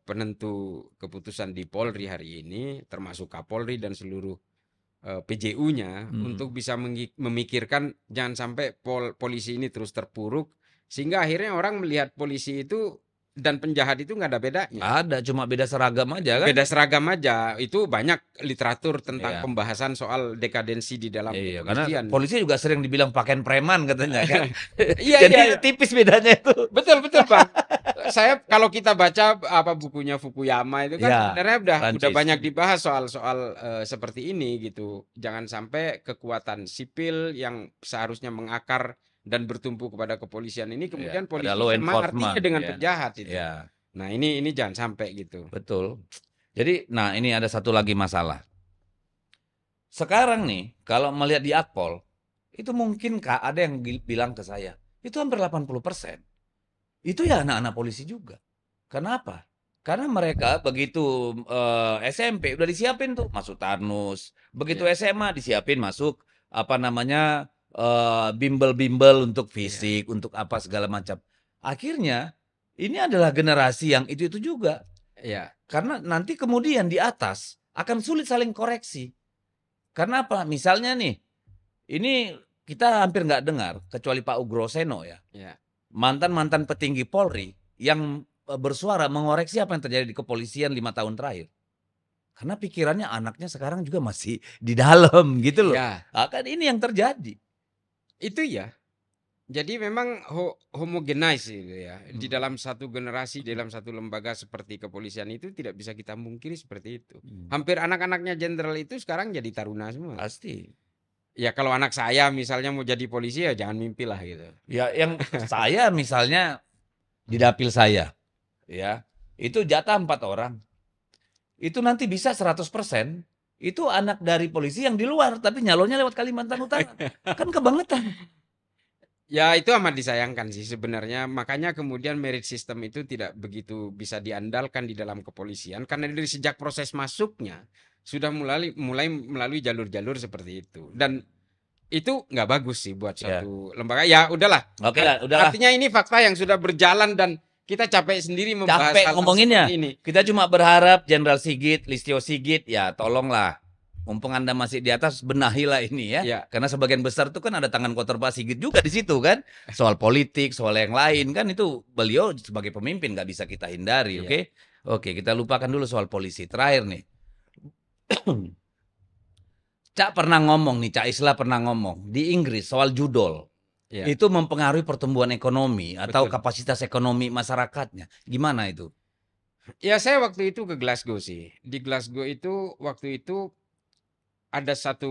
penentu keputusan di Polri hari ini, termasuk Kapolri dan seluruh PJU-nya Mm. untuk bisa memikirkan jangan sampai polisi ini terus terpuruk sehingga akhirnya orang melihat polisi itu dan penjahat itu nggak ada bedanya. Nggak ada, cuma beda seragam aja kan. Beda seragam aja. Itu banyak literatur tentang Iya. pembahasan soal dekadensi di dalam Iya, karena kepolisian. polisi juga sering dibilang pakaian preman katanya kan. Iya, Jadi iya, iya. tipis bedanya itu. Betul, betul, Bang. Saya kalau kita baca apa bukunya Fukuyama itu kan Ya, sebenarnya udah Prancis. banyak dibahas soal seperti ini gitu. Jangan sampai kekuatan sipil yang seharusnya mengakar dan bertumpu kepada kepolisian ini Ya, kemudian pada polisi law sama artinya enforcement. dengan Ya, penjahat itu. ya, Nah, ini jangan sampai gitu. betul. Jadi, nah ini ada satu lagi masalah. Sekarang nih, kalau melihat di Akpol, itu mungkin ada yang bilang ke saya, itu hampir 80%. Itu ya anak-anak polisi juga. Kenapa? Karena mereka begitu SMP udah disiapin tuh masuk Tarnus, begitu Iya, SMA disiapin masuk apa namanya bimbel-bimbel untuk iya, fisik, untuk apa segala macam. Akhirnya ini adalah generasi yang itu juga. iya, Karena nanti kemudian di atas akan sulit saling koreksi. Karena apa? Misalnya nih, ini kita hampir nggak dengar kecuali Pak Ugroseno ya. iya. Mantan-mantan petinggi Polri yang bersuara mengoreksi apa yang terjadi di kepolisian 5 tahun terakhir. Karena pikirannya anaknya sekarang juga masih di dalam gitu loh. Ya, Nah, kan ini yang terjadi. itu ya. Jadi memang homogenize itu ya. Di Hmm. dalam satu generasi, dalam satu lembaga seperti kepolisian itu tidak bisa kita mungkiri seperti itu. Hmm. Hampir anak-anaknya jenderal itu sekarang jadi taruna semua. Pasti. Ya kalau anak saya misalnya mau jadi polisi ya jangan mimpi lah gitu. Ya yang saya misalnya di dapil saya ya, itu jatah 4 orang. Itu nanti bisa 100% itu anak dari polisi yang di luar tapi nyalonnya lewat Kalimantan Utara. Kan kebangetan. Ya itu amat disayangkan sih sebenarnya. Makanya kemudian merit system itu tidak begitu bisa diandalkan di dalam kepolisian karena dari sejak proses masuknya sudah mulai melalui jalur-jalur seperti itu. Dan itu nggak bagus sih buat Ya. satu lembaga. Ya udahlah. Oke lah, udahlah. Artinya ini fakta yang sudah berjalan dan kita capek sendiri membahas Capek hal ngomonginnya. seperti ini. Kita cuma berharap Jenderal Sigit, Listio Sigit, ya tolonglah. Mumpung Anda masih di atas, benahilah ini ya. Ya, Karena sebagian besar itu kan ada tangan kotor Pak Sigit juga di situ kan. Soal politik, soal yang lain kan itu beliau sebagai pemimpin nggak bisa kita hindari, Iya. oke? Oke, kita lupakan dulu soal polisi. Terakhir nih. Cak pernah ngomong nih, Cak Isla pernah ngomong di Inggris soal judol. ya. Itu mempengaruhi pertumbuhan ekonomi atau Betul. kapasitas ekonomi masyarakatnya. Gimana itu? Ya saya waktu itu ke Glasgow sih. Di Glasgow itu waktu itu ada satu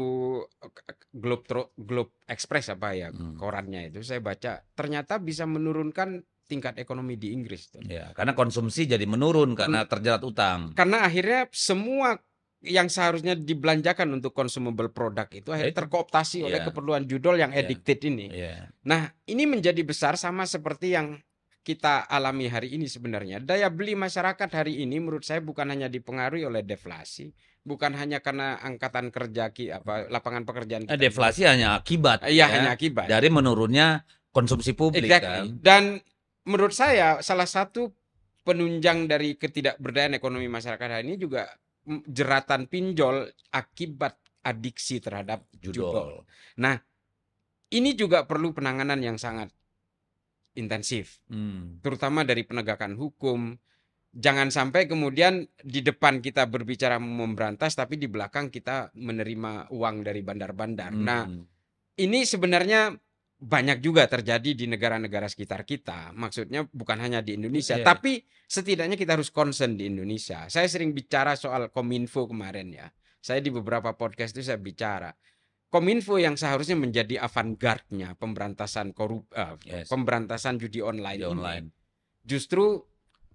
Globe Express apa ya Hmm. korannya itu saya baca ternyata bisa menurunkan tingkat ekonomi di Inggris tuh. Ya, karena konsumsi jadi menurun karena terjerat utang. Karena akhirnya semua yang seharusnya dibelanjakan untuk consumable product itu akhirnya Itu. terkooptasi oleh Iya. keperluan judol yang Iya. addicted ini. Iya. Nah, ini menjadi besar sama seperti yang kita alami hari ini sebenarnya, daya beli masyarakat hari ini menurut saya bukan hanya dipengaruhi oleh deflasi, bukan hanya karena angkatan kerja lapangan pekerjaan kita Deflasi hanya akibat Iya, ya hanya akibat. dari menurunnya konsumsi publik Exactly. kan. Dan menurut saya salah satu penunjang dari ketidakberdayaan ekonomi masyarakat hari ini juga jeratan pinjol akibat adiksi terhadap judol. Judol. Nah, ini juga perlu penanganan yang sangat intensif, terutama dari penegakan hukum. Jangan sampai kemudian di depan kita berbicara memberantas, tapi di belakang kita menerima uang dari bandar-bandar. Nah, ini sebenarnya banyak juga terjadi di negara-negara sekitar kita. Maksudnya bukan hanya di Indonesia, tapi setidaknya kita harus concern di Indonesia. Saya sering bicara soal Kominfo kemarin ya. Saya di beberapa podcast itu saya bicara. Kominfo yang seharusnya menjadi avant-garde-nya pemberantasan pemberantasan judi online ini. Justru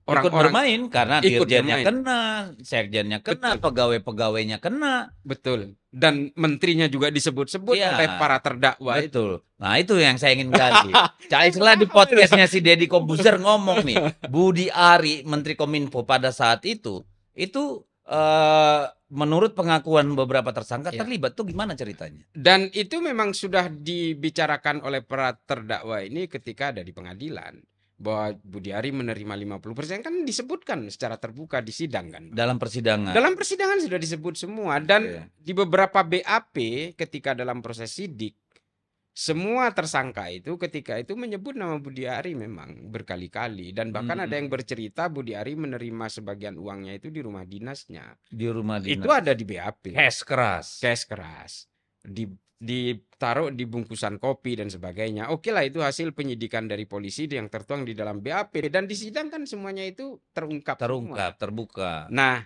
ikut bermain karena dirjennya bermain. kena, sekjennya kena, pegawai-pegawainya kena. Betul. Dan menterinya juga disebut-sebut oleh para terdakwa. Betul. Nah, itu yang saya ingin gali. Cailah di podcastnya si Deddy Kobuzer ngomong nih, Budi Ari, Menteri Kominfo pada saat itu menurut pengakuan beberapa tersangka terlibat. Tuh gimana ceritanya? Dan itu memang sudah dibicarakan oleh para terdakwa ini ketika ada di pengadilan. Bahwa Budi Ari menerima 50% kan disebutkan secara terbuka di sidang kan. Dalam persidangan. Dalam persidangan sudah disebut semua. Dan di beberapa BAP ketika dalam proses sidik, semua tersangka itu ketika itu menyebut nama Budi Ari memang berkali-kali. Dan bahkan ada yang bercerita Budi Ari menerima sebagian uangnya itu di rumah dinasnya. Di rumah dinas. Itu ada di BAP. Cash keras. Cash keras. Ditaruh di bungkusan kopi dan sebagainya. Oke lah, itu hasil penyidikan dari polisi yang tertuang di dalam BAP. Dan di sidang kan semuanya itu terungkap semua. Terbuka. Nah,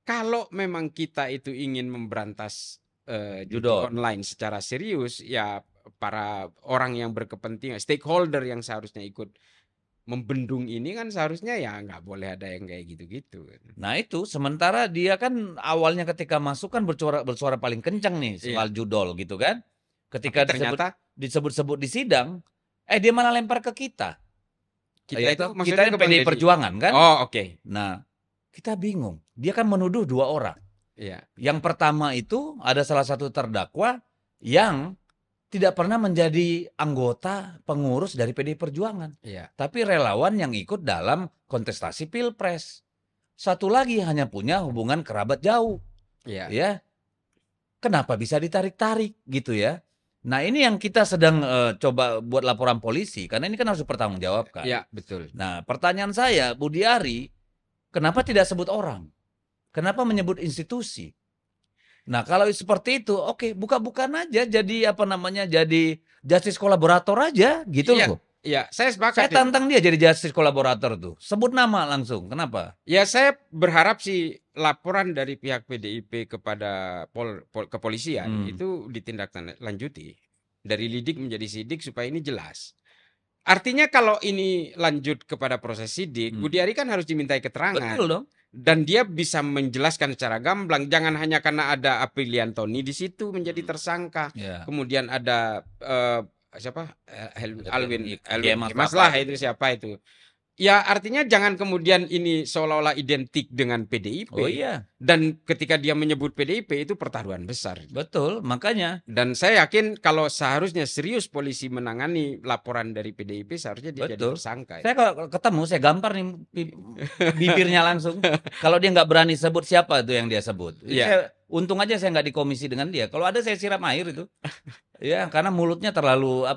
kalau memang kita itu ingin memberantas judi online secara serius, ya para orang yang berkepentingan, stakeholder yang seharusnya ikut membendung ini kan seharusnya ya nggak boleh ada yang kayak gitu-gitu. Nah itu, sementara dia kan awalnya ketika masuk kan bersuara paling kencang nih soal judol gitu kan. Ketika disebut-sebut di sidang, dia malah lempar ke kita. Kita yang PDI Perjuangan kan. Oh oke. Nah kita bingung, dia kan menuduh 2 orang. Iya. Yang pertama itu ada salah satu terdakwa yang tidak pernah menjadi anggota pengurus dari PDI Perjuangan. Tapi relawan yang ikut dalam kontestasi Pilpres. Satu lagi hanya punya hubungan kerabat jauh. Ya. Kenapa bisa ditarik-tarik gitu ya? Nah, ini yang kita sedang coba buat laporan polisi karena ini kan harus dipertanggungjawabkan. Iya, betul. Nah, pertanyaan saya, Budi Ari, kenapa tidak sebut orang? Kenapa menyebut institusi? Nah, kalau seperti itu, oke, buka-bukaan aja jadi jadi justice kolaborator aja gitu loh. Iya, saya sepakat. Saya tantang dia jadi justice kolaborator tuh. Sebut nama langsung. Kenapa? Ya, saya berharap sih laporan dari pihak PDIP kepada kepolisian itu ditindaklanjuti. Dari lidik menjadi sidik supaya ini jelas. Artinya kalau ini lanjut kepada proses sidik, Budi Ari kan harus dimintai keterangan. Betul dong. Dan dia bisa menjelaskan secara gamblang, jangan hanya karena ada Apriliantoni di situ menjadi tersangka. Kemudian ada siapa? Alwin Masalah itu siapa itu? Ya artinya jangan kemudian ini seolah-olah identik dengan PDIP. Oh iya. Dan ketika dia menyebut PDIP itu pertaruhan besar. Betul, makanya. Dan saya yakin kalau seharusnya serius polisi menangani laporan dari PDIP seharusnya dia jadi tersangka. Saya kalau ketemu saya gampar nih bibirnya langsung. Kalau dia nggak berani sebut siapa itu yang dia sebut. Untung aja saya nggak dikomisi dengan dia. Kalau ada saya siram air itu. Ya, karena mulutnya terlalu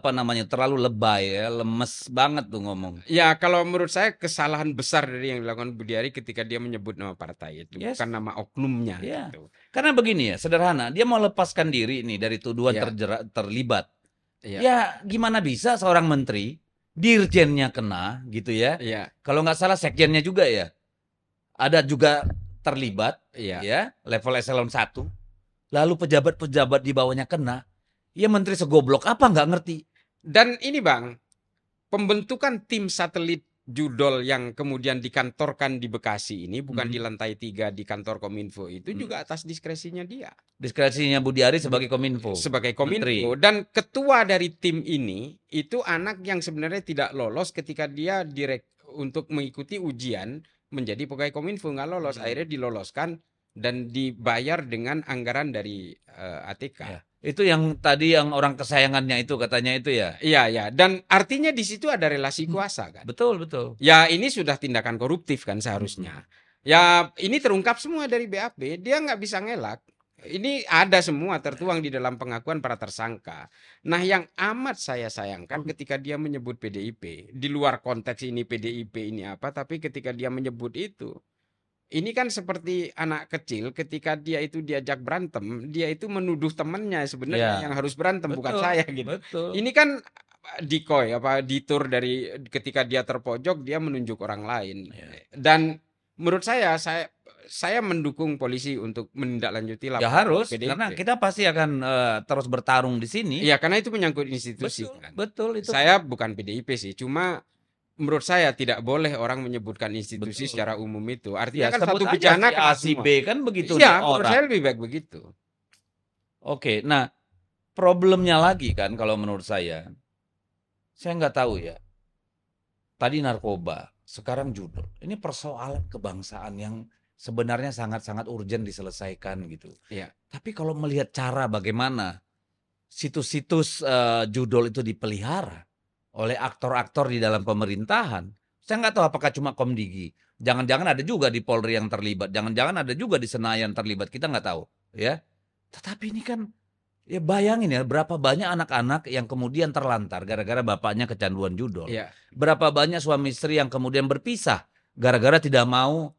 terlalu lebay ya, lemes banget tuh ngomong. Ya, kalau menurut saya kesalahan besar dari yang dilakukan Budi Ari ketika dia menyebut nama partai itu, bukan nama oknumnya. Gitu. Karena begini ya, sederhana, dia mau lepaskan diri nih dari tuduhan terlibat. Ya, gimana bisa seorang menteri dirjennya kena gitu ya? Kalau nggak salah sekjennya juga ya, ada juga terlibat, ya level eselon 1. Lalu pejabat-pejabat di bawahnya kena. Ya menteri segoblok apa nggak ngerti. Dan ini Bang, pembentukan tim satelit judol yang kemudian dikantorkan di Bekasi ini, bukan di Mhm. lantai 3 di kantor Kominfo itu Mhm. juga atas diskresinya dia. Diskresinya Budi Ari sebagai Kominfo, Sebagai menteri. Kominfo, dan ketua dari tim ini itu anak yang sebenarnya tidak lolos ketika dia untuk mengikuti ujian menjadi pegawai Kominfo, nggak lolos. Mhm. Akhirnya diloloskan dan dibayar dengan anggaran dari ATK. Ya. Itu yang tadi yang orang kesayangannya itu katanya itu ya? Iya, ya. Dan artinya di situ ada relasi kuasa kan. Betul, betul. Ya ini sudah tindakan koruptif kan Mhm. seharusnya. Ya ini terungkap semua dari BAP, dia nggak bisa ngelak. Ini ada semua tertuang di dalam pengakuan para tersangka. Nah yang amat saya sayangkan ketika dia menyebut PDIP. Di luar konteks ini PDIP ini apa, tapi ketika dia menyebut itu. Ini kan seperti anak kecil ketika dia itu diajak berantem, dia itu menuduh temannya sebenarnya Ya, yang harus berantem, bukan betul, saya gitu. betul. Ini kan decoy ditur dari ketika dia terpojok dia menunjuk orang lain. Ya. Dan menurut saya mendukung polisi untuk menindaklanjuti Ya laporan harus, PDIP. karena kita pasti akan terus bertarung di sini. Iya, karena itu menyangkut institusi Betul, kan. betul itu. Saya bukan PDIP sih, cuma menurut saya tidak boleh orang menyebutkan institusi Betul. secara umum itu. Artinya Ya kan sebut satu aja bejana si A kena si semua. B kan begitu nih Iya, menurut orang. saya lebih baik begitu. Oke, nah problemnya lagi kan kalau menurut saya nggak tahu ya. Tadi narkoba, sekarang judul. Ini persoalan kebangsaan yang sebenarnya sangat-sangat urgent diselesaikan gitu. Iya. Tapi kalau melihat cara bagaimana situs-situs judul itu dipelihara oleh aktor-aktor di dalam pemerintahan, saya nggak tahu apakah cuma Komdigi. Jangan-jangan ada juga di Polri yang terlibat, jangan-jangan ada juga di Senayan terlibat, kita nggak tahu, ya. Tetapi ini kan, ya bayangin ya, berapa banyak anak-anak yang kemudian terlantar gara-gara bapaknya kecanduan judol. Iya. Berapa banyak suami istri yang kemudian berpisah gara-gara tidak mau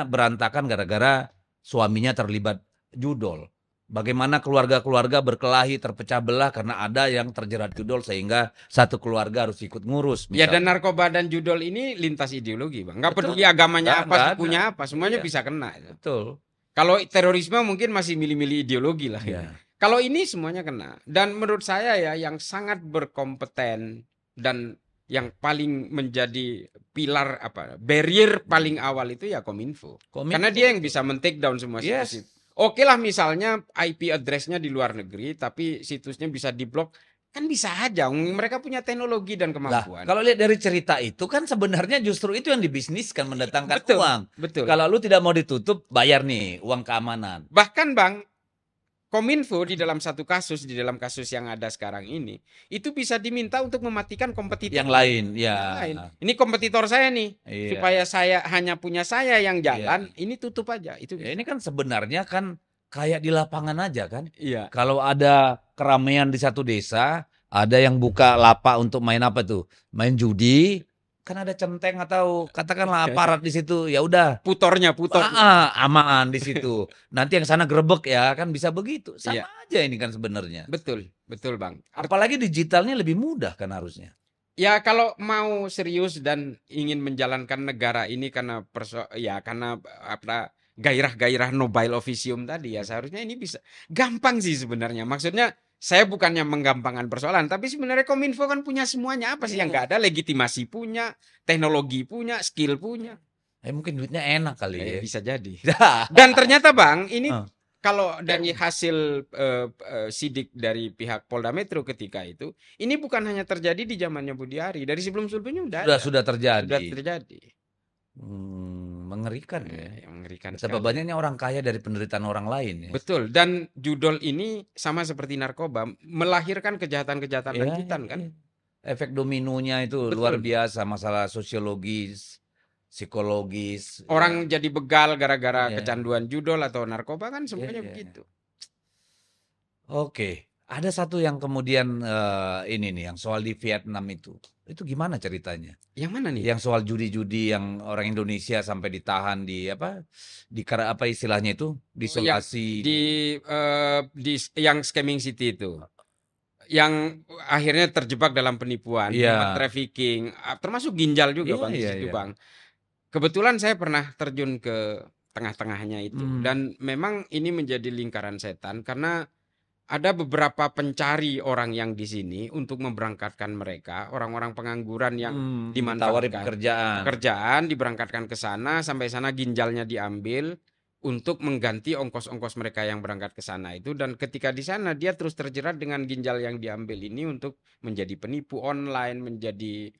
berantakan gara-gara suaminya terlibat judol. Bagaimana keluarga-keluarga berkelahi terpecah belah karena ada yang terjerat judol sehingga satu keluarga harus ikut ngurus. Ya dan Misalnya. narkoba dan judol ini lintas ideologi, Bang. Nggak Betul. peduli agamanya Nggak apa, ada. sukunya apa, semuanya Iya. bisa kena. Betul. Kalau terorisme mungkin masih milih-milih ideologi lah. Iya. Kalau ini semuanya kena. Dan menurut saya ya yang sangat berkompeten dan yang paling menjadi pilar barrier paling awal itu ya Kominfo. Karena dia yang bisa men-take down semua situs itu. Oke lah misalnya IP address-nya di luar negeri tapi situsnya bisa diblok, kan bisa aja. Mereka punya teknologi dan Lah, kemampuan. kalau lihat dari cerita itu kan sebenarnya justru itu yang dibisniskan, mendatangkan Betul, uang. betul. Kalau lu tidak mau ditutup, bayar nih uang keamanan. Bahkan Bang, Kominfo di dalam dalam kasus yang ada sekarang ini, itu bisa diminta untuk mematikan kompetitor Yang lain, ya. yang lain. Ini kompetitor saya nih, Iya. supaya saya hanya punya saya yang jalan, Iya. ini tutup aja. Itu Ya, ini kan sebenarnya kan kayak di lapangan aja kan. Iya. Kalau ada keramaian di satu desa, ada yang buka lapak untuk main apa tuh? Main judi, kan ada centeng atau katakanlah aparat di situ, ya udah. Putor. Aman di situ. Nanti yang sana grebek ya, kan bisa begitu. Sama Iya. aja ini kan sebenarnya. Betul Bang. Apalagi digitalnya lebih mudah kan harusnya. Ya kalau mau serius dan ingin menjalankan negara ini karena gairah-gairah nobile officium tadi ya seharusnya ini bisa gampang sih sebenarnya. Maksudnya saya bukannya menggampangkan persoalan, tapi sebenarnya Kominfo kan punya semuanya. Apa sih yang nggak ada? Legitimasi punya, teknologi punya, skill punya. Mungkin duitnya enak kali ya. Bisa jadi. Dan ternyata Bang, ini kalau dari hasil sidik dari pihak Polda Metro ketika itu, ini bukan hanya terjadi di zamannya Budi Ari, dari sebelum-sebelumnya sudah terjadi. Sudah terjadi. Mengerikan ya. Mengerikan Betapa sekali. banyaknya orang kaya dari penderitaan orang lain ya. Betul. Dan judol ini sama seperti narkoba melahirkan kejahatan-kejahatan lanjutan kan. Efek dominonya itu luar biasa, masalah sosiologis, psikologis. Orang jadi begal gara-gara kecanduan judol atau narkoba kan semuanya begitu. Oke, ada satu yang kemudian ini nih yang soal di Vietnam itu. Itu gimana ceritanya? Yang mana nih? Yang soal judi-judi yang orang Indonesia sampai ditahan di apa istilahnya itu, diisolasi di yang scamming city itu. Yang akhirnya terjebak dalam penipuan, trafficking, termasuk ginjal juga Bang di situ Bang. Kebetulan saya pernah terjun ke tengah-tengahnya itu dan memang ini menjadi lingkaran setan karena ada beberapa pencari orang yang di sini untuk memberangkatkan mereka, orang-orang pengangguran yang ditawari dimanfaatkan pekerjaan, diberangkatkan ke sana, sampai sana ginjalnya diambil untuk mengganti ongkos-ongkos mereka yang berangkat ke sana itu, dan ketika di sana dia terus terjerat dengan ginjal yang diambil ini untuk menjadi penipu online, menjadi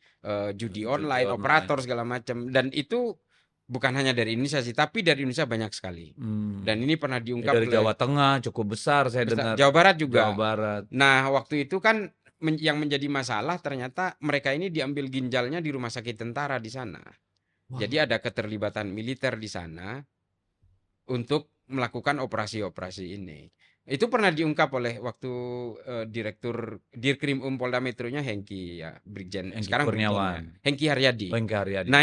judi online, operator segala macam, dan itu bukan hanya dari Indonesia sih, tapi dari Indonesia banyak sekali. Dan ini pernah diungkap dari oleh Jawa Tengah cukup besar saya dengar. Jawa Barat juga. Jawa Barat. Nah, waktu itu kan yang menjadi masalah ternyata mereka ini diambil ginjalnya di rumah sakit tentara di sana. Wah. Jadi ada keterlibatan militer di sana untuk melakukan operasi-operasi ini. Itu pernah diungkap oleh waktu Direktur Dirkrim Polda Metronya Hengki ya, Brigjen Hengki sekarang Kurniawan. Hengki Haryadi. Hengki Haryadi. Nah,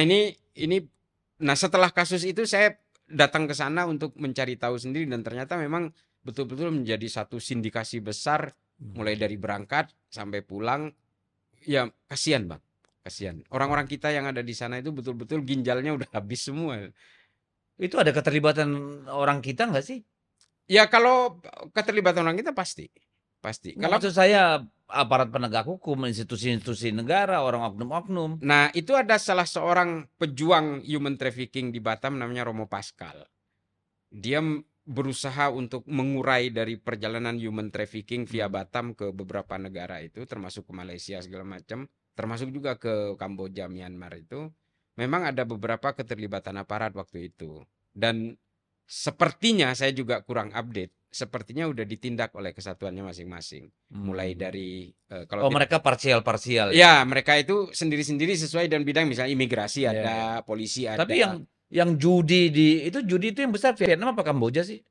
nah setelah kasus itu saya datang ke sana untuk mencari tahu sendiri, dan ternyata memang betul-betul menjadi satu sindikasi besar, mulai dari berangkat sampai pulang. Ya kasihan Bang, kasihan. Orang-orang kita yang ada di sana itu betul-betul ginjalnya udah habis semua. Itu ada keterlibatan orang kita nggak sih? Ya kalau keterlibatan orang kita pasti. Kalau maksud saya aparat penegak hukum, institusi-institusi negara, orang oknum-oknum. Nah, itu ada salah seorang pejuang human trafficking di Batam namanya Romo Pascal. Dia berusaha untuk mengurai dari perjalanan human trafficking via Batam ke beberapa negara itu, termasuk ke Malaysia segala macam, termasuk juga ke Kamboja, Myanmar itu. Memang ada beberapa keterlibatan aparat waktu itu. Dan sepertinya saya juga kurang update. Sepertinya udah ditindak oleh kesatuannya masing-masing. Mulai dari mereka parsial-parsial. Ya, mereka itu sendiri-sendiri sesuai dan bidang, misalnya imigrasi ada, polisi ada. Tapi yang judi itu yang besar Vietnam apa Kamboja sih?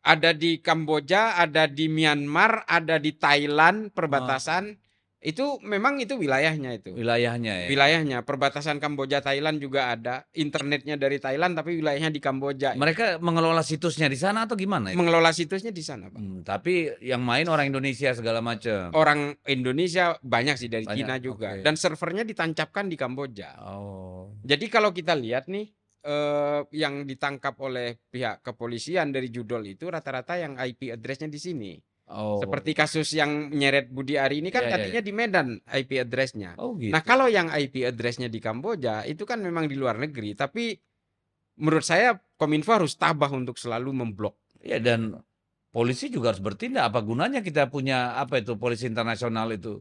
Ada di Kamboja, ada di Myanmar, ada di Thailand perbatasan. Itu memang itu wilayahnya itu. Wilayahnya ya. Wilayahnya perbatasan Kamboja Thailand juga ada, internetnya dari Thailand tapi wilayahnya di Kamboja. Mereka mengelola situsnya di sana atau gimana? Mengelola situsnya di sana, Pak. Tapi yang main orang Indonesia segala macam. Orang Indonesia banyak sih, dari Cina juga. Okay. Dan servernya ditancapkan di Kamboja. Oh. Jadi kalau kita lihat nih, yang ditangkap oleh pihak kepolisian dari judol itu rata-rata yang IP address-nya di sini. Seperti kasus yang menyeret Budi Ari ini kan tadinya di Medan IP address-nya. Gitu. Nah, kalau yang IP address-nya di Kamboja itu kan memang di luar negeri, tapi menurut saya Kominfo harus tabah untuk selalu memblok. Ya, dan polisi juga harus bertindak. Apa gunanya kita punya polisi internasional itu?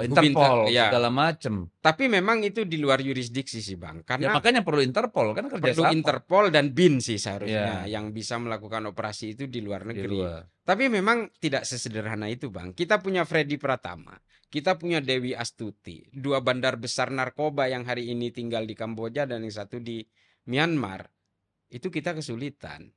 Interpol segala macam. Tapi memang itu di luar yurisdiksi sih Bang. Karena makanya perlu Interpol kan kerja perlu sama. Interpol dan BIN sih seharusnya yang bisa melakukan operasi itu di luar negeri. Tapi memang tidak sesederhana itu Bang. Kita punya Freddy Pratama, kita punya Dewi Astuti, dua bandar besar narkoba yang hari ini tinggal di Kamboja dan yang satu di Myanmar. Itu kita kesulitan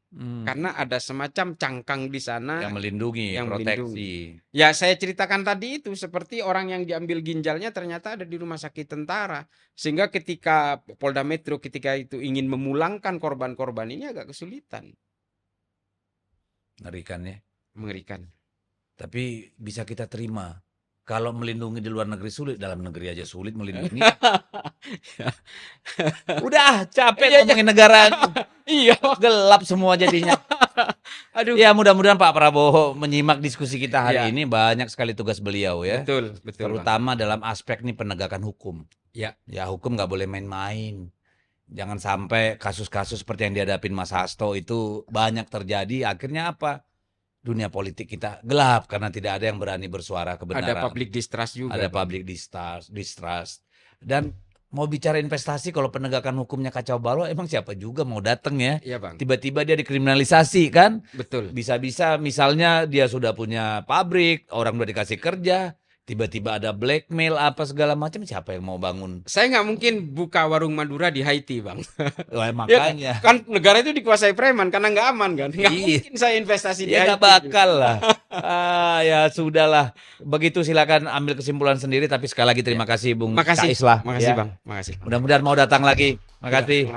karena ada semacam cangkang di sana yang melindungi, proteksi. Ya saya ceritakan tadi itu, seperti orang yang diambil ginjalnya ternyata ada di rumah sakit tentara, sehingga ketika Polda Metro ketika itu ingin memulangkan korban-korban ini agak kesulitan. Mengerikan ya. Mengerikan. Tapi bisa kita terima. Kalau melindungi di luar negeri sulit, dalam negeri aja sulit melindungi. Udah capek ngomongin negara. Iya, gelap semua jadinya. Aduh. Ya mudah-mudahan Pak Prabowo menyimak diskusi kita hari ini, banyak sekali tugas beliau ya. Betul. Terutama dalam aspek nih penegakan hukum. Ya hukum nggak boleh main-main. Jangan sampai kasus-kasus seperti yang dihadapin Mas Hasto itu banyak terjadi. Akhirnya apa? Dunia politik kita gelap karena tidak ada yang berani bersuara kebenaran. Ada public distrust juga. Ada public distrust. Dan mau bicara investasi kalau penegakan hukumnya kacau balau, emang siapa juga mau datang ya? Iya Bang. Tiba-tiba dia dikriminalisasi kan? Betul. Bisa-bisa misalnya dia sudah punya pabrik, orang udah dikasih kerja, tiba-tiba ada blackmail apa segala macam, siapa yang mau bangun? Saya nggak mungkin buka warung Madura di Haiti Bang. Makanya. Kan negara itu dikuasai preman karena nggak aman kan. Nggak mungkin saya investasi di Haiti. Nggak bakal lah. Ya sudahlah. Begitu silakan ambil kesimpulan sendiri. Tapi sekali lagi terima kasih Bung Kais lah. Makasih Bang. Makasih. Mudah-mudahan mau datang lagi. Makasih.